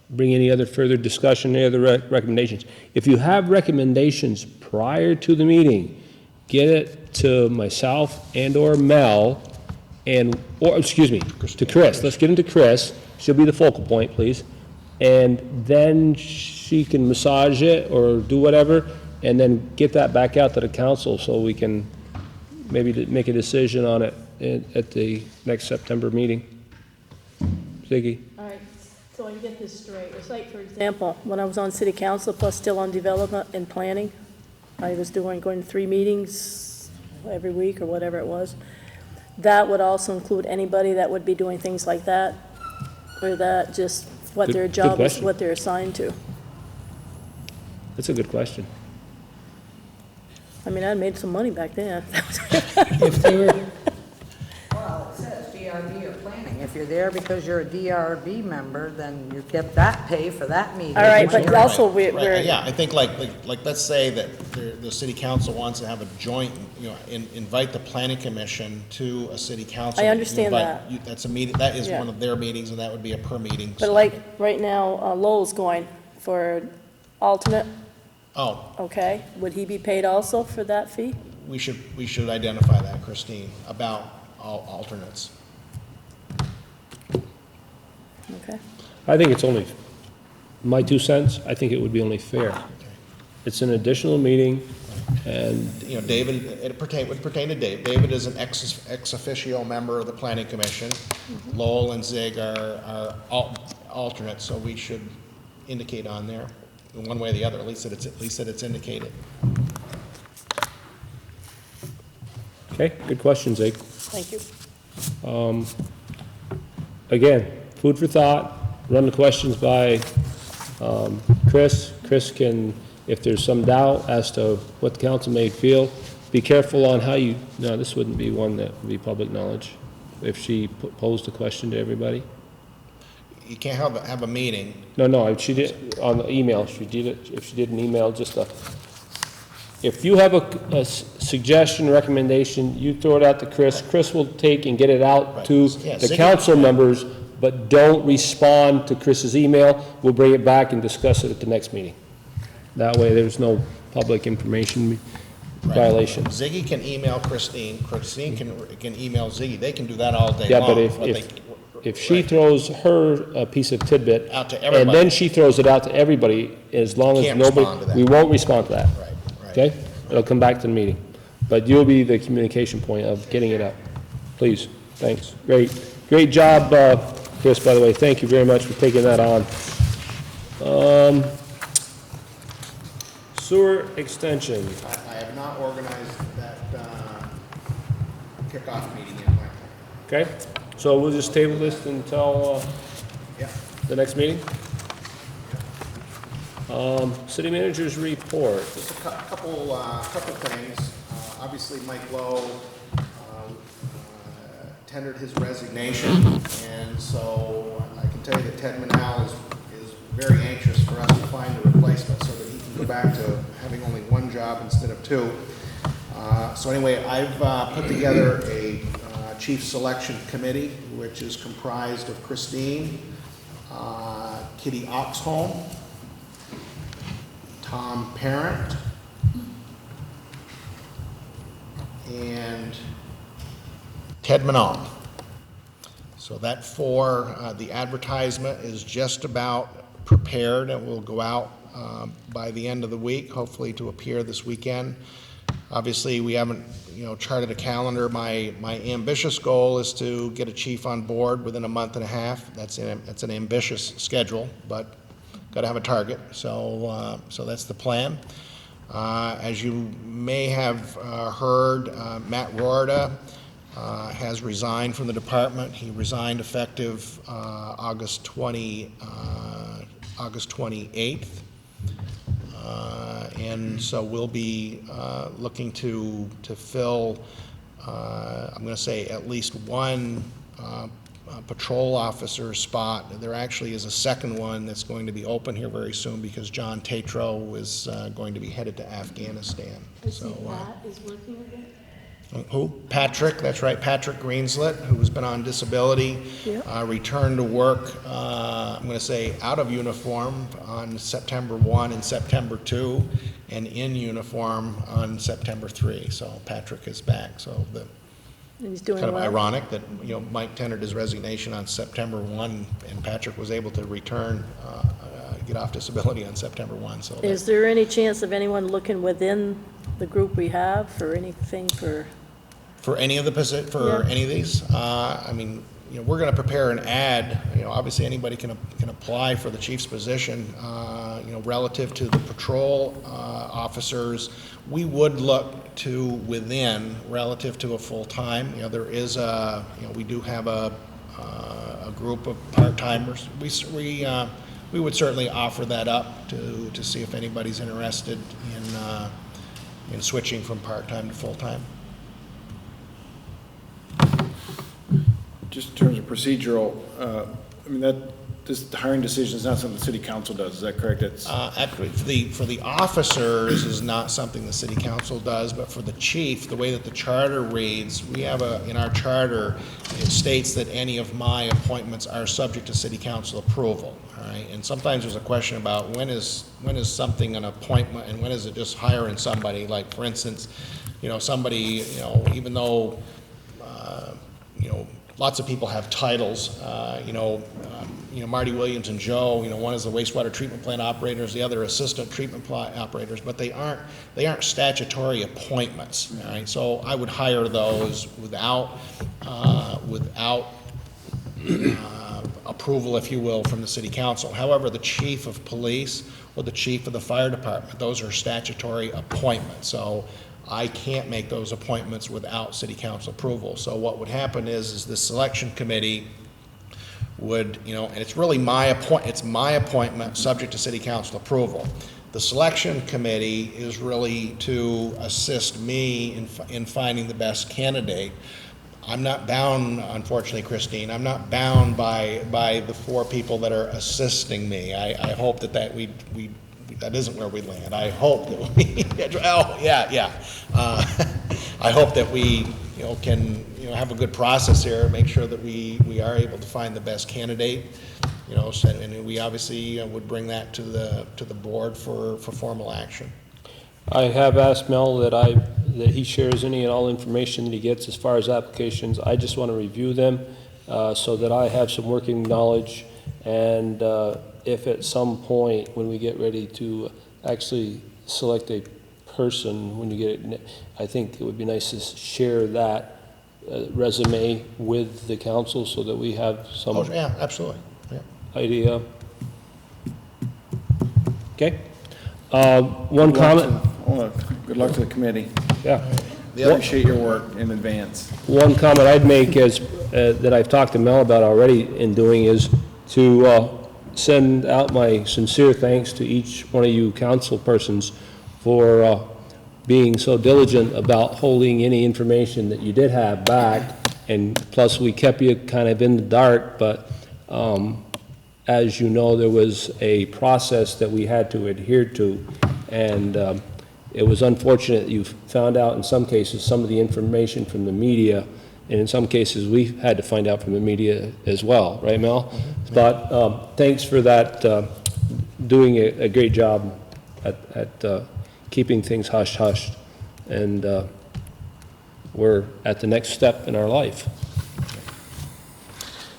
bring any other further discussion, any other recommendations. If you have recommendations prior to the meeting, get it to myself and/or Mel, to Chris. Let's get them to Chris. She'll be the focal point, please. And then she can massage it or do whatever, and then get that back out to the council so we can maybe make a decision on it at the next September meeting. Ziggy? All right, so I get this straight. It's like, for example, when I was on city council, plus still on development and planning, I was going to 3 meetings every week or whatever it was. That would also include anybody that would be doing things like that? Or that just what their Good job is, question. what they're assigned to? That's a good question. I mean, I made some money back then. If they were, Well, it says DRB or planning. If you're there because you're a DRB member, then you get that pay for that meeting. All right, When but you're- also Right, we're, yeah, I think like, let's say that the city council wants to have a joint, invite the planning commission to a city council. I understand You invite- that. That's a meeting, that is Yeah. one of their meetings, and that would be a per meeting. but so- like, right now, Lowell's going for alternate, Oh, okay? Would he be paid also for that fee? we should identify that, Christine, about all alternates. Okay. I think it's only, my 2 cents, I think it would be only fair. It's an additional meeting, and David, would pertain to Dave. David is an ex officio member of the planning commission. Lowell and Zig are alternates, so we should indicate on there, in one way or the other, at least that it's indicated. okay, good question, Zig. Thank you. Again, food for thought, run the questions by Chris. Chris can, if there's some doubt as to what the council may feel, be careful on how no, this wouldn't be one that would be public knowledge, if she posed a question to everybody. You can't have a meeting. No, she did, on the email, if she did an email, if you have a suggestion, recommendation, you throw it out to Chris. Chris will take and get it out Right. to Yeah, the Ziggy- council members, but don't respond to Chris's email. We'll bring it back and discuss it at the next meeting. That way, there's no public information Right. violation. Ziggy can email Christine. Christine can email Ziggy. They can do that all day Yeah, long. but if she throws her piece of tidbit. Out to And everybody. then she throws it out to everybody, as long as Can't nobody. respond to that. We won't respond to that. Right. Okay? It'll come back to the meeting. But you'll be the communication point of getting it up. Please, thanks. Great job, Chris, by the way. Thank you very much for taking that on. Sewer extension. I have not organized that kickoff meeting yet, Mike. Okay? So we'll just table this until Yeah. the next meeting? City manager's report. Just a couple things. Obviously, Mike Lowe tendered his resignation, and so I can tell you that Ted Manal is very anxious for us to find a replacement so that he can go back to having only one job instead of 2. So anyway, I've put together a chief selection committee, which is comprised of Christine, Kitty Oxholm, Tom Parent, and Ted Manal. So that the advertisement is just about prepared and will go out by the end of the week, hopefully to appear this weekend. Obviously, we haven't, charted a calendar. My ambitious goal is to get a chief on board within a month and a half. That's an ambitious schedule, but gotta have a target, so, so that's the plan. As you may have heard, Matt Rorda has resigned from the department. He resigned effective August 28th. And so we'll be looking to fill, I'm going to say, at least one patrol officer spot. There actually is a second one that's going to be open here very soon because John Tatro is going to be headed to Afghanistan. So, That is working again? who? Patrick, that's right, Patrick Greenslet, who's been on disability, Yep. returned to work, I'm going to say, out of uniform on September 1 and September 2, and in uniform on September 3. So Patrick is back. So the And he's doing kind of well? ironic that, Mike tendered his resignation on September 1, and Patrick was able to return, get off disability on September 1. So that- Is there any chance of anyone looking within the group we have for anything for, For any of the Yeah. any of these, I mean, we're going to prepare an ad. Obviously anybody can apply for the chief's position. Relative to the patrol officers, we would look to within relative to a full time. There is we do have a group of part timers. We would certainly offer that up to see if anybody's interested in switching from part time to full time. Just in terms of procedural, I mean, this hiring decision is not something the city council does, is that correct? That's Actually, for the officers is not something the city council does, but for the chief, the way that the charter reads, we have in our charter, it states that any of my appointments are subject to city council approval, all right? And sometimes there's a question about when is something an appointment and when is it just hiring somebody? Like, for instance, somebody, even though, lots of people have titles, Marty Williams and Joe, one is the wastewater treatment plant operators, the other assistant treatment plant operators, but they aren't statutory appointments, all right? So I would hire those without approval, if you will, from the city council. However, the chief of police or the chief of the fire department, those are statutory appointments. So I can't make those appointments without city council approval. So what would happen is the selection committee would, and it's really my appointment subject to city council approval. The selection committee is really to assist me in finding the best candidate. I'm not bound, unfortunately, Christine, I'm not bound by the four people that are assisting me. I hope that that isn't where we land. I hope that we, I hope that we, can, have a good process here, make sure that we are able to find the best candidate, and we obviously would bring that to the board for formal action. I have asked Mel that he shares any and all information that he gets as far as applications. I just want to review them so that I have some working knowledge, and if at some point when we get ready to actually select a person, when you get it, I think it would be nice to share that resume with the council so that we have some Oh, yeah, absolutely, yeah. idea. Okay? One comment, good luck to the committee. yeah. Appreciate your work in advance. One comment I'd make is, that I've talked to Mel about already in doing is to send out my sincere thanks to each one of you council persons for being so diligent about holding any information that you did have back, and plus we kept you kind of in the dark, but as you know, there was a process that we had to adhere to, and it was unfortunate you found out in some cases some of the information from the media, and in some cases we had to find out from the media as well, right, Mel? But thanks for that, doing a great job at keeping things hush-hush, and we're at the next step in our life.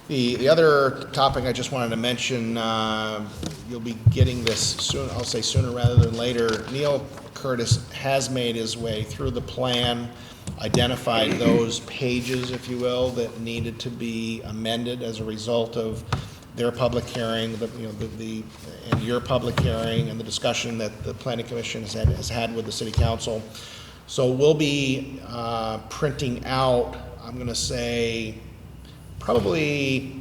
The other topic I just wanted to mention, you'll be getting this soon, I'll say sooner rather than later. Neil Curtis has made his way through the plan, identified those pages, if you will, that needed to be amended as a result of their public hearing, and your public hearing, and the discussion that the planning commission has had with the city council. So we'll be printing out, I'm going to say, probably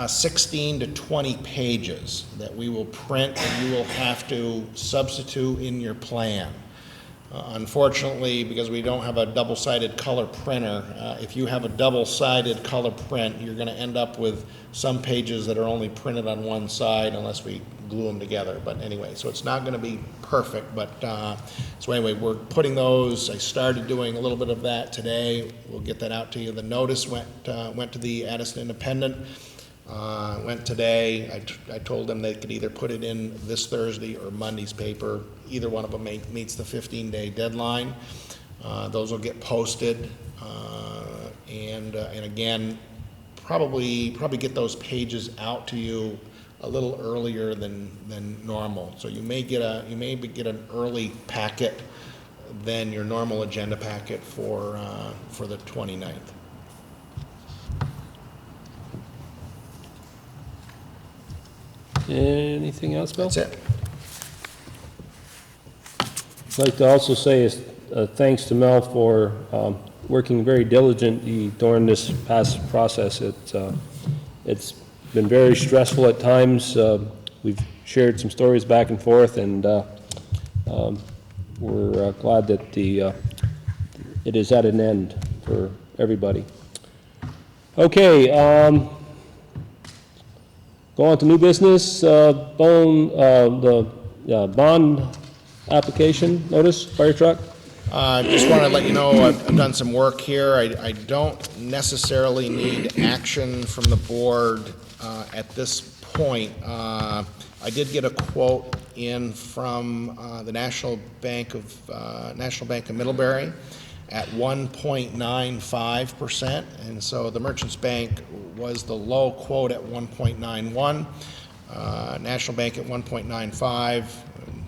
16 to 20 pages that we will print and you will have to substitute in your plan. Unfortunately, because we don't have a double-sided color printer, if you have a double-sided color print, you're going to end up with some pages that are only printed on one side unless we glue them together. But anyway, so it's not going to be perfect. But so anyway, we're putting those. I started doing a little bit of that today. We'll get that out to you. The notice went to the Addison Independent. Went today. I told them they could either put it in this Thursday or Monday's paper. Either one of them meets the 15-day deadline. Those will get posted, and again, probably get those pages out to you a little earlier than normal. So you may get an early packet than your normal agenda packet for the 29th. Anything else, Bill? That's it. I'd like to also say thanks to Mel for working very diligently during this past process. It's been very stressful at times. We've shared some stories back and forth, and we're glad that it is at an end for everybody. Okay, go on to new business. The bond application notice, fire truck. Just want to let you know I've done some work here. I don't necessarily need action from the board at this point. I did get a quote in from the National Bank of Middlebury at 1.95%, and so the Merchants Bank was the low quote at 1.91, National Bank at 1.95,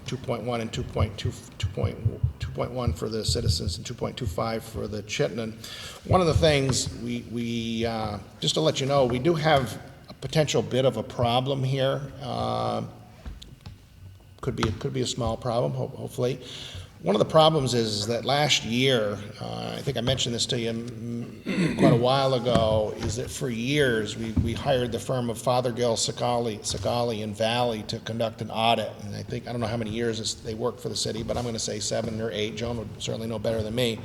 2.1 and 2.1 for the Citizens and 2.25 for the Chittenden. One of the things we just to let you know, we do have a potential bit of a problem here. Could be a small problem, hopefully. One of the problems is that last year, I think I mentioned this to you quite a while ago, is that for years we hired the firm of Fothergill, Sakali, and Valley to conduct an audit. And I don't know how many years they worked for the city, but I'm going to say 7 or 8. Joan would certainly know better than me,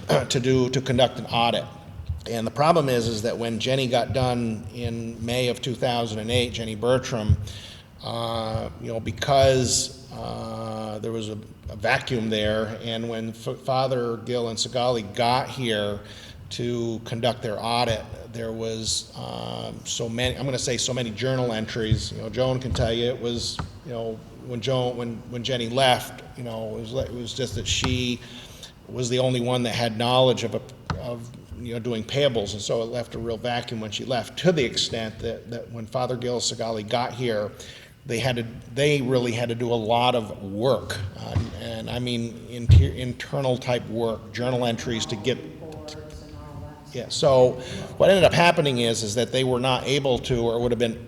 to conduct an audit. And the problem is that when Jenny got done in May of 2008, Jenny Bertram, because there was a vacuum there, and when Fothergill and Sakali got here to conduct their audit, there was so many journal entries. Joan can tell you it was, when Jenny left, it was just that she was the only one that had knowledge of doing payables, and so it left a real vacuum when she left, to the extent that when Fothergill and Sakali got here, they really had to do a lot of work, and I mean internal type work, journal entries to get. Yeah. So what ended up happening is that they were not able to, or would have been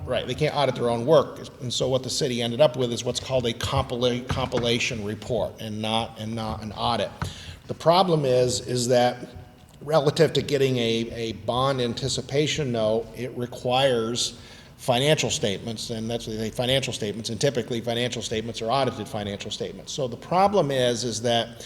right. They can't audit their own work, and so what the city ended up with is what's called a compilation report, and not an audit. The problem is that relative to getting a bond anticipation note, it requires financial statements, and that's what they say, financial statements, and typically financial statements are audited financial statements. So the problem is that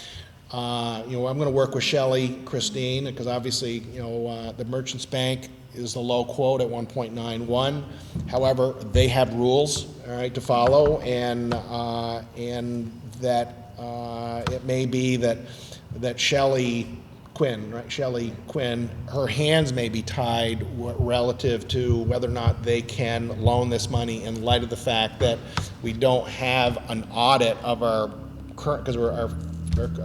I'm going to work with Shelley, Christine, because obviously the Merchants Bank is the low quote at 1.91. However, they have rules, all right, to follow, and that it may be that Shelley Quinn, her hands may be tied relative to whether or not they can loan this money, in light of the fact that we don't have an audit of our current, because our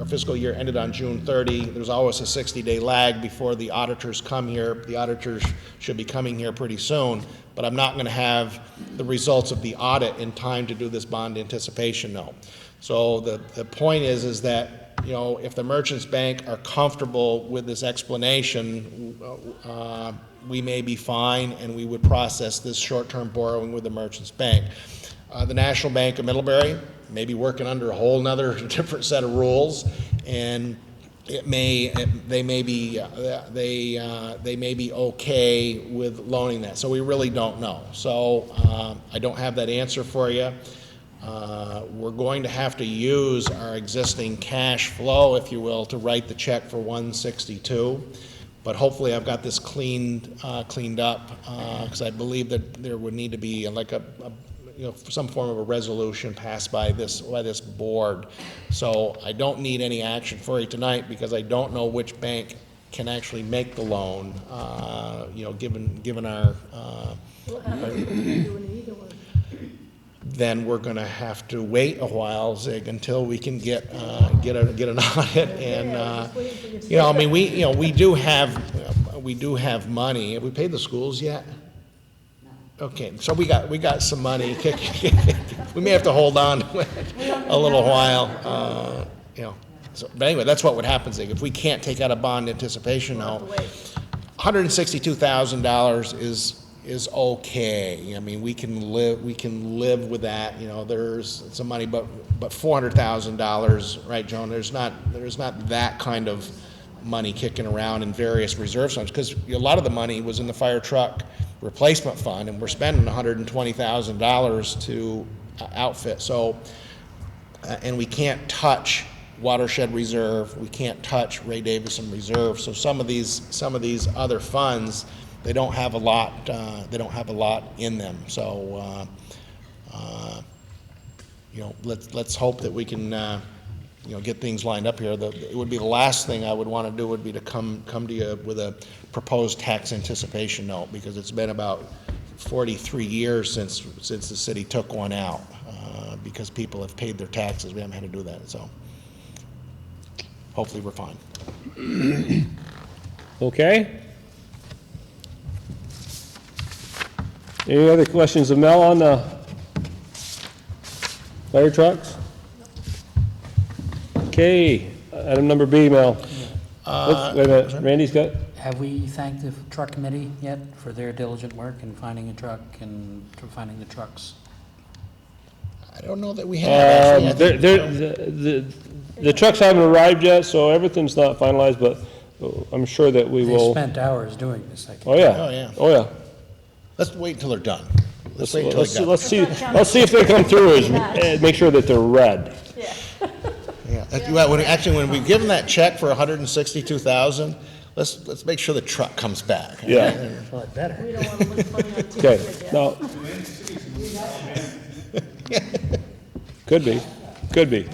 fiscal year ended on June 30. There's always a 60-day lag before the auditors come here. The auditors should be coming here pretty soon, but I'm not going to have the results of the audit in time to do this bond anticipation note. So the point is that you know, if the Merchants Bank are comfortable with this explanation, we may be fine, and we would process this short-term borrowing with the Merchants Bank. The National Bank of Middlebury may be working under a whole nother different set of rules, and they may be okay with loaning that. So we really don't know. So I don't have that answer for you. We're going to have to use our existing cash flow, if you will, to write the check for 162. But hopefully I've got this cleaned up, because I believe that there would need to be like some form of a resolution passed by this board. So I don't need any action for you tonight, because I don't know which bank can actually make the loan, given our, then we're going to have to wait a while, Zig, until we can get an audit. And I mean, we do have money. Have we paid the schools yet? Okay, so we got some money. We may have to hold on to it a little while. So, but anyway, that's what would happen, Zig. If we can't take out a bond anticipation note, $162,000 is okay. I mean, we can live with that. There's some money, but $400,000, right, Joan? There's not that kind of money kicking around in various reserve funds, because a lot of the money was in the fire truck replacement fund, and we're spending $120,000 to outfit. So, and we can't touch watershed reserve. We can't touch Ray Davison reserve. So some of these other funds, they don't have a lot. They don't have a lot in them. So, let's hope that we can, get things lined up here. It would be the last thing I would want to do would be to come to you with a proposed tax anticipation note, because it's been about 43 years since the city took one out, because people have paid their taxes. We haven't had to do that. So hopefully we're fine. Okay. Any other questions of Mel on the fire trucks? Okay, item number B, Mel. Wait a minute, Randy's got, Have we thanked the truck committee yet for their diligent work in finding a truck and for finding the trucks? I don't know that we have. Actually, the trucks haven't arrived yet, so everything's not finalized, but I'm sure that we They will. spent hours doing this, I Oh, yeah. Oh, yeah. Oh, yeah. Let's wait until they're done. Let's see if they come through and make sure that they're red. Yeah. When we give them that check for $162,000, let's make sure the truck comes back. Yeah. Well, it better. We don't want to look funny on TV Okay, now. Could be.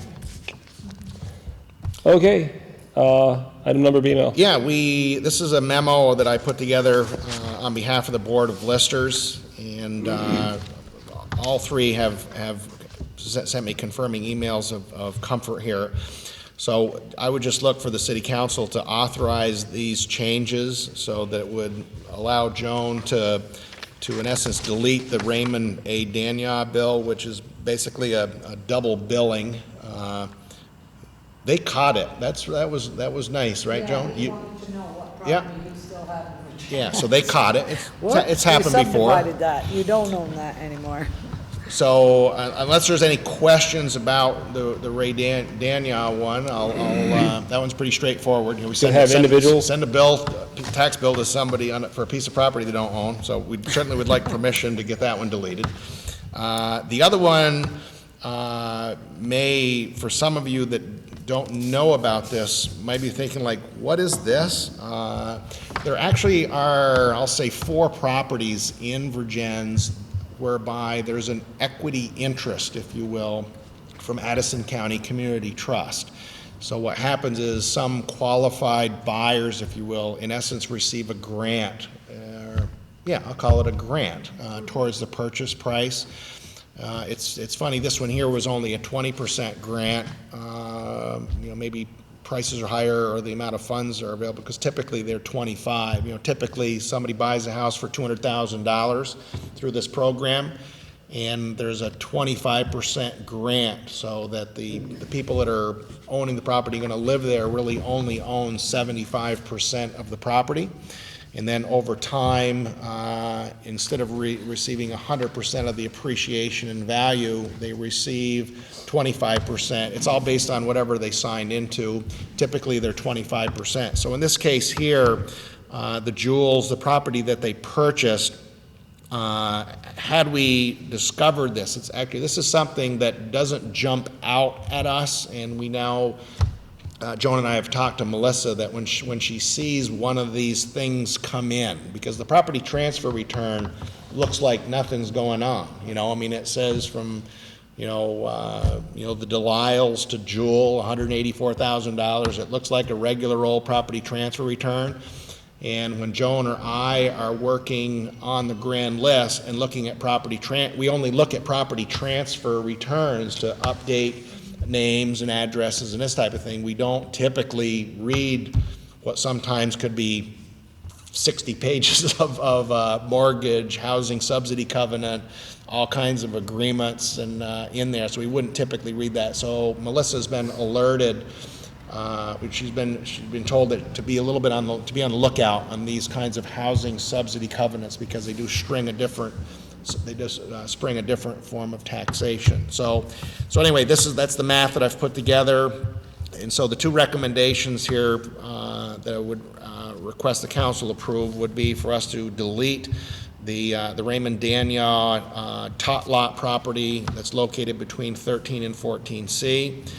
Okay, item number B, Mel. Yeah, this is a memo that I put together on behalf of the Board of Listers, and all three have sent me confirming emails of comfort here. So I would just look for the City Council to authorize these changes, so that it would allow Joan to in essence delete the Raymond A. Dania bill, which is basically a double billing. They caught it. That was nice, right, Joan? You wanted to know what Yeah. property you still have. Yeah, so they caught it. It's happened You before. subdivided that. You don't own that anymore. So unless there's any questions about the Ray Dania one, that one's pretty straightforward. We have individuals? send a tax bill to somebody for a piece of property they don't own. So we certainly would like permission to get that one deleted. The other one may, for some of you that don't know about this, might be thinking like, what is this? There actually are, I'll say, 4 properties in Vergennes whereby there's an equity interest, if you will, from Addison County Community Trust. So what happens is some qualified buyers, if you will, in essence receive a grant, I'll call it a grant, towards the purchase price. It's funny, this one here was only a 20% grant. Maybe prices are higher or the amount of funds are available, because typically they're 25. Typically somebody buys a house for $200,000 through this program. and there's a 25% grant, so that the people that are owning the property, going to live there, really only own 75% of the property. And then over time, instead of receiving 100% of the appreciation and value, they receive 25%. It's all based on whatever they signed into. Typically, they're 25%. So in this case here, the Jewels, the property that they purchased, had we discovered this, this is something that doesn't jump out at us, and we now, Joan and I have talked to Melissa that when she sees one of these things come in, because the property transfer return looks like nothing's going on, I mean, it says from, the Delisles to Jewel, $184,000. It looks like a regular old property transfer return. And when Joan or I are working on the grand list and looking at we only look at property transfer returns to update names and addresses and this type of thing. We don't typically read what sometimes could be 60 pages of mortgage, housing subsidy covenant, all kinds of agreements and in there. So we wouldn't typically read that. So Melissa's been alerted. She's been told that to be a little bit to be on the lookout on these kinds of housing subsidy covenants, because they do spring a different form of taxation. So anyway, that's the math that I've put together. And so the two recommendations here that I would request the council approve would be for us to delete the Raymond Daniel tot lot property that's located between 13 and 14C,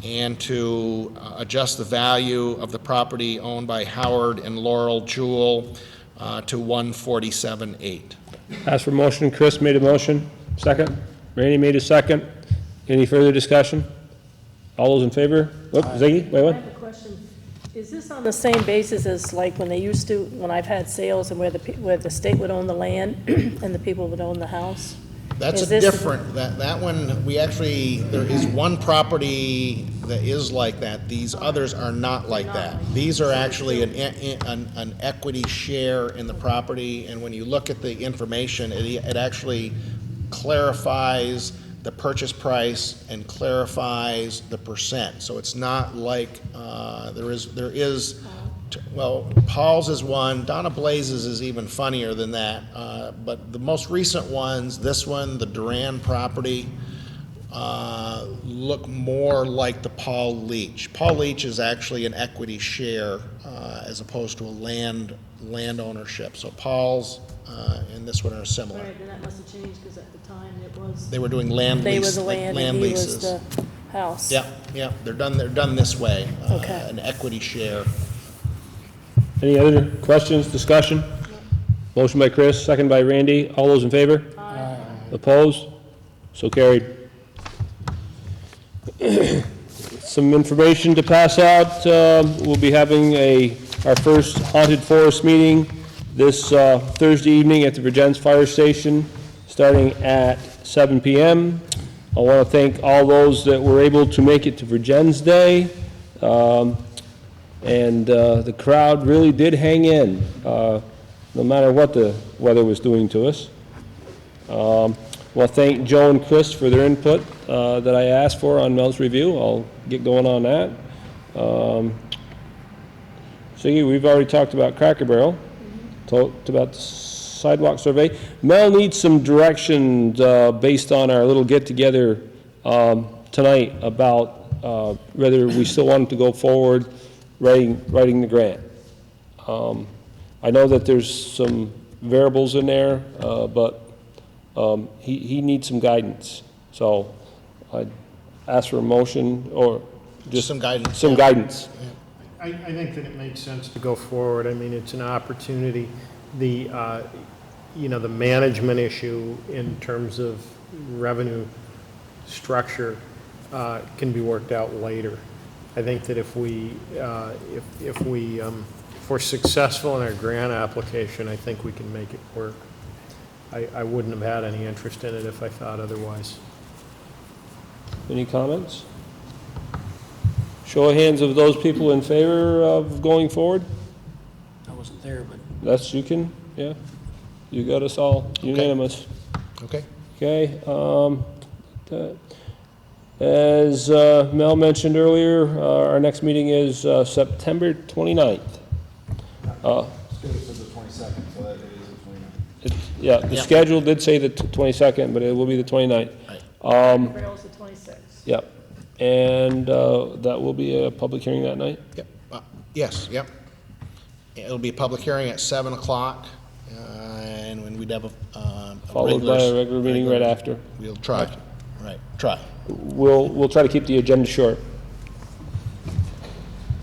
and to adjust the value of the property owned by Howard and Laurel Jewell to $147,800. Ask for motion. Chris made a motion. Second. Randy made a second. Any further discussion? All those in favor? Whoop, Ziggy, wait, I what? have a question. Is this on the same basis as like when I've had sales and where the state would own the land and the people would own the house? That's Is a this- different, that one, there is one property that is like that. These others are not like that. These are actually an equity share in the property, and when you look at the information, it actually clarifies the purchase price and clarifies the percent. So it's not like, there is, well, Paul's is one, Donna Blaze's is even funnier than that, but the most recent ones, this one, the Duran property, look more like the Paul Leach. Paul Leach is actually an equity share as opposed to a land ownership. So Paul's and this one are similar. Right, then that must have changed, because at the time it was, They were doing land they were lease, the land and he was leases. the house. Yeah, they're done this way. Okay. An equity share. Any other questions, discussion? Motion by Chris, second by Randy. All those in favor? Aye. Opposed? So carried. Some information to pass out. We'll be having our first haunted forest meeting this Thursday evening at the Vergennes Fire Station, starting at 7 p.m. I want to thank all those that were able to make it to Vergennes Day. And the crowd really did hang in, no matter what the weather was doing to us. Well, thank Joe and Chris for their input that I asked for on Mel's review. I'll get going on that. Siggy, we've already talked about Cracker Barrel, talked about the sidewalk survey. Mel needs some direction based on our little get-together tonight about whether we still want to go forward writing the grant. I know that there's some variables in there, but he needs some guidance. So I'd ask for a motion or just Some guidance. Some guidance. I think that it makes sense to go forward. I mean, it's an opportunity. The management issue in terms of revenue structure can be worked out later. I think that if we're successful in our grant application, I think we can make it work. I wouldn't have had any interest in it if I thought otherwise. Any comments? Show of hands of those people in favor of going forward. I wasn't there, but You can, yeah. You got us all unanimous. Okay. Okay, as Mel mentioned earlier, our next meeting is September 29th. Scheduled for the 22nd, so that is the 29th. Yeah, the schedule did say the 22nd, but it will be the 29th. Rails the 26th. Yep, and that will be a public hearing that night? Yep, yes, yep. It'll be a public hearing at 7 o'clock, and when we'd have a Followed by a regular meeting right after. We'll try, right, try. We'll try to keep the agenda short.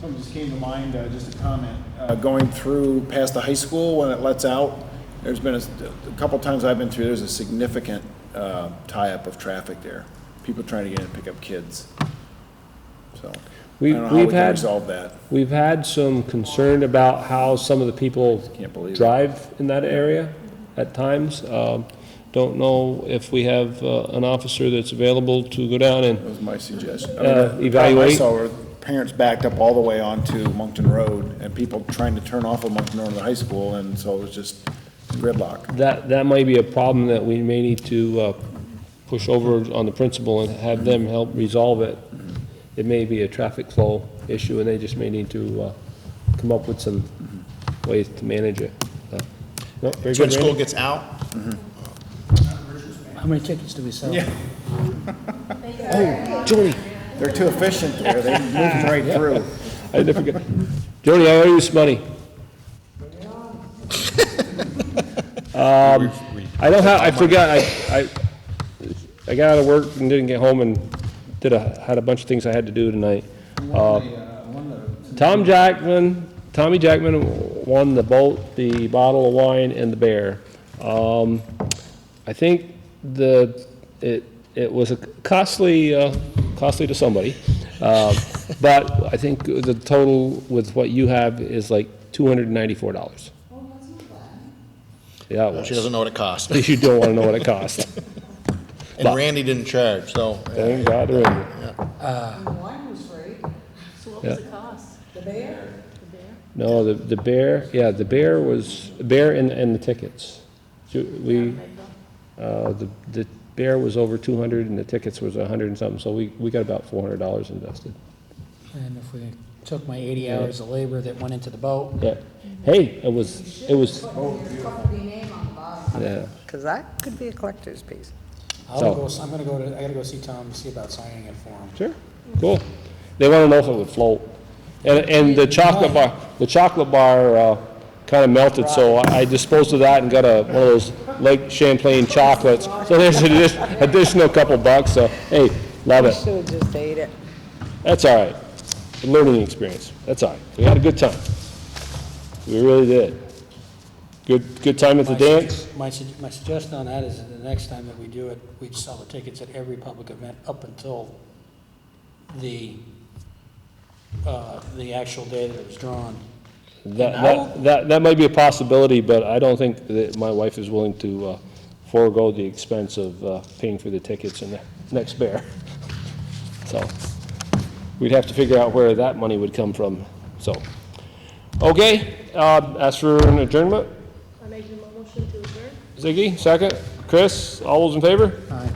Something just came to mind, just a comment. Going through past the high school when it lets out, there's been a couple times I've been through, there's a significant tie-up of traffic there. People trying to get in and pick up kids. So, I don't know how we can resolve that. We've had some concern about how some of the people Can't believe it. drive in that area at times. Don't know if we have an officer that's available to go down That and was my suggestion. evaluate. I saw where parents backed up all the way onto Moncton Road and people trying to turn off of Moncton Road to the high school, and so it was just gridlock. That might be a problem that we may need to push over on the principal and have them help resolve it. It may be a traffic flow issue, and they just may need to come up with some ways to manage it. No, very So when good, school Randy. gets out, How many tickets do we sell? Yeah. Oh, Jody, They're too efficient there, they move right through. I never forget. Jody, I owe you some money. I don't have, I forgot, I got out of work and didn't get home and had a bunch of things I had to do tonight. Tommy Jackman won the bottle of wine and the bear. I think it was a costly to somebody, but I think the total with what you have is like $294. Yeah, it was. she doesn't know what it costs. You don't want to know what it cost. And Randy didn't charge, so. Thank God they're in there. Wine was free. So what Yeah. was the cost? The bear? No, the bear, yeah, the bear was, bear and the tickets. So we, the bear was over 200 and the tickets was 100 and something, so we got about $400 invested. And if we took my 80 hours of labor that went into the boat, Yeah. Hey, it was, Company name on the bottom. yeah. Because that could be a collector's piece. I gotta go see Tom to see about signing it for him. Sure, cool. They want to know if it would float. And the chocolate bar kind of melted, so I disposed of that and got one of those Lake Champlain chocolates. So there's an additional couple bucks, so hey, love it. Should have just ate it. That's all right. A learning experience. That's all right. We had a good time. We really did. Good time at the dance? My suggestion on that is that the next time that we do it, we'd sell the tickets at every public event up until the actual day that it was drawn. That might be a possibility, but I don't think that my wife is willing to forego the expense of paying for the tickets in the next bear. So we'd have to figure out where that money would come from, so. Okay, ask for an adjournment. I make a motion to adjourn. Ziggy, second. Chris, all those in favor? Aye.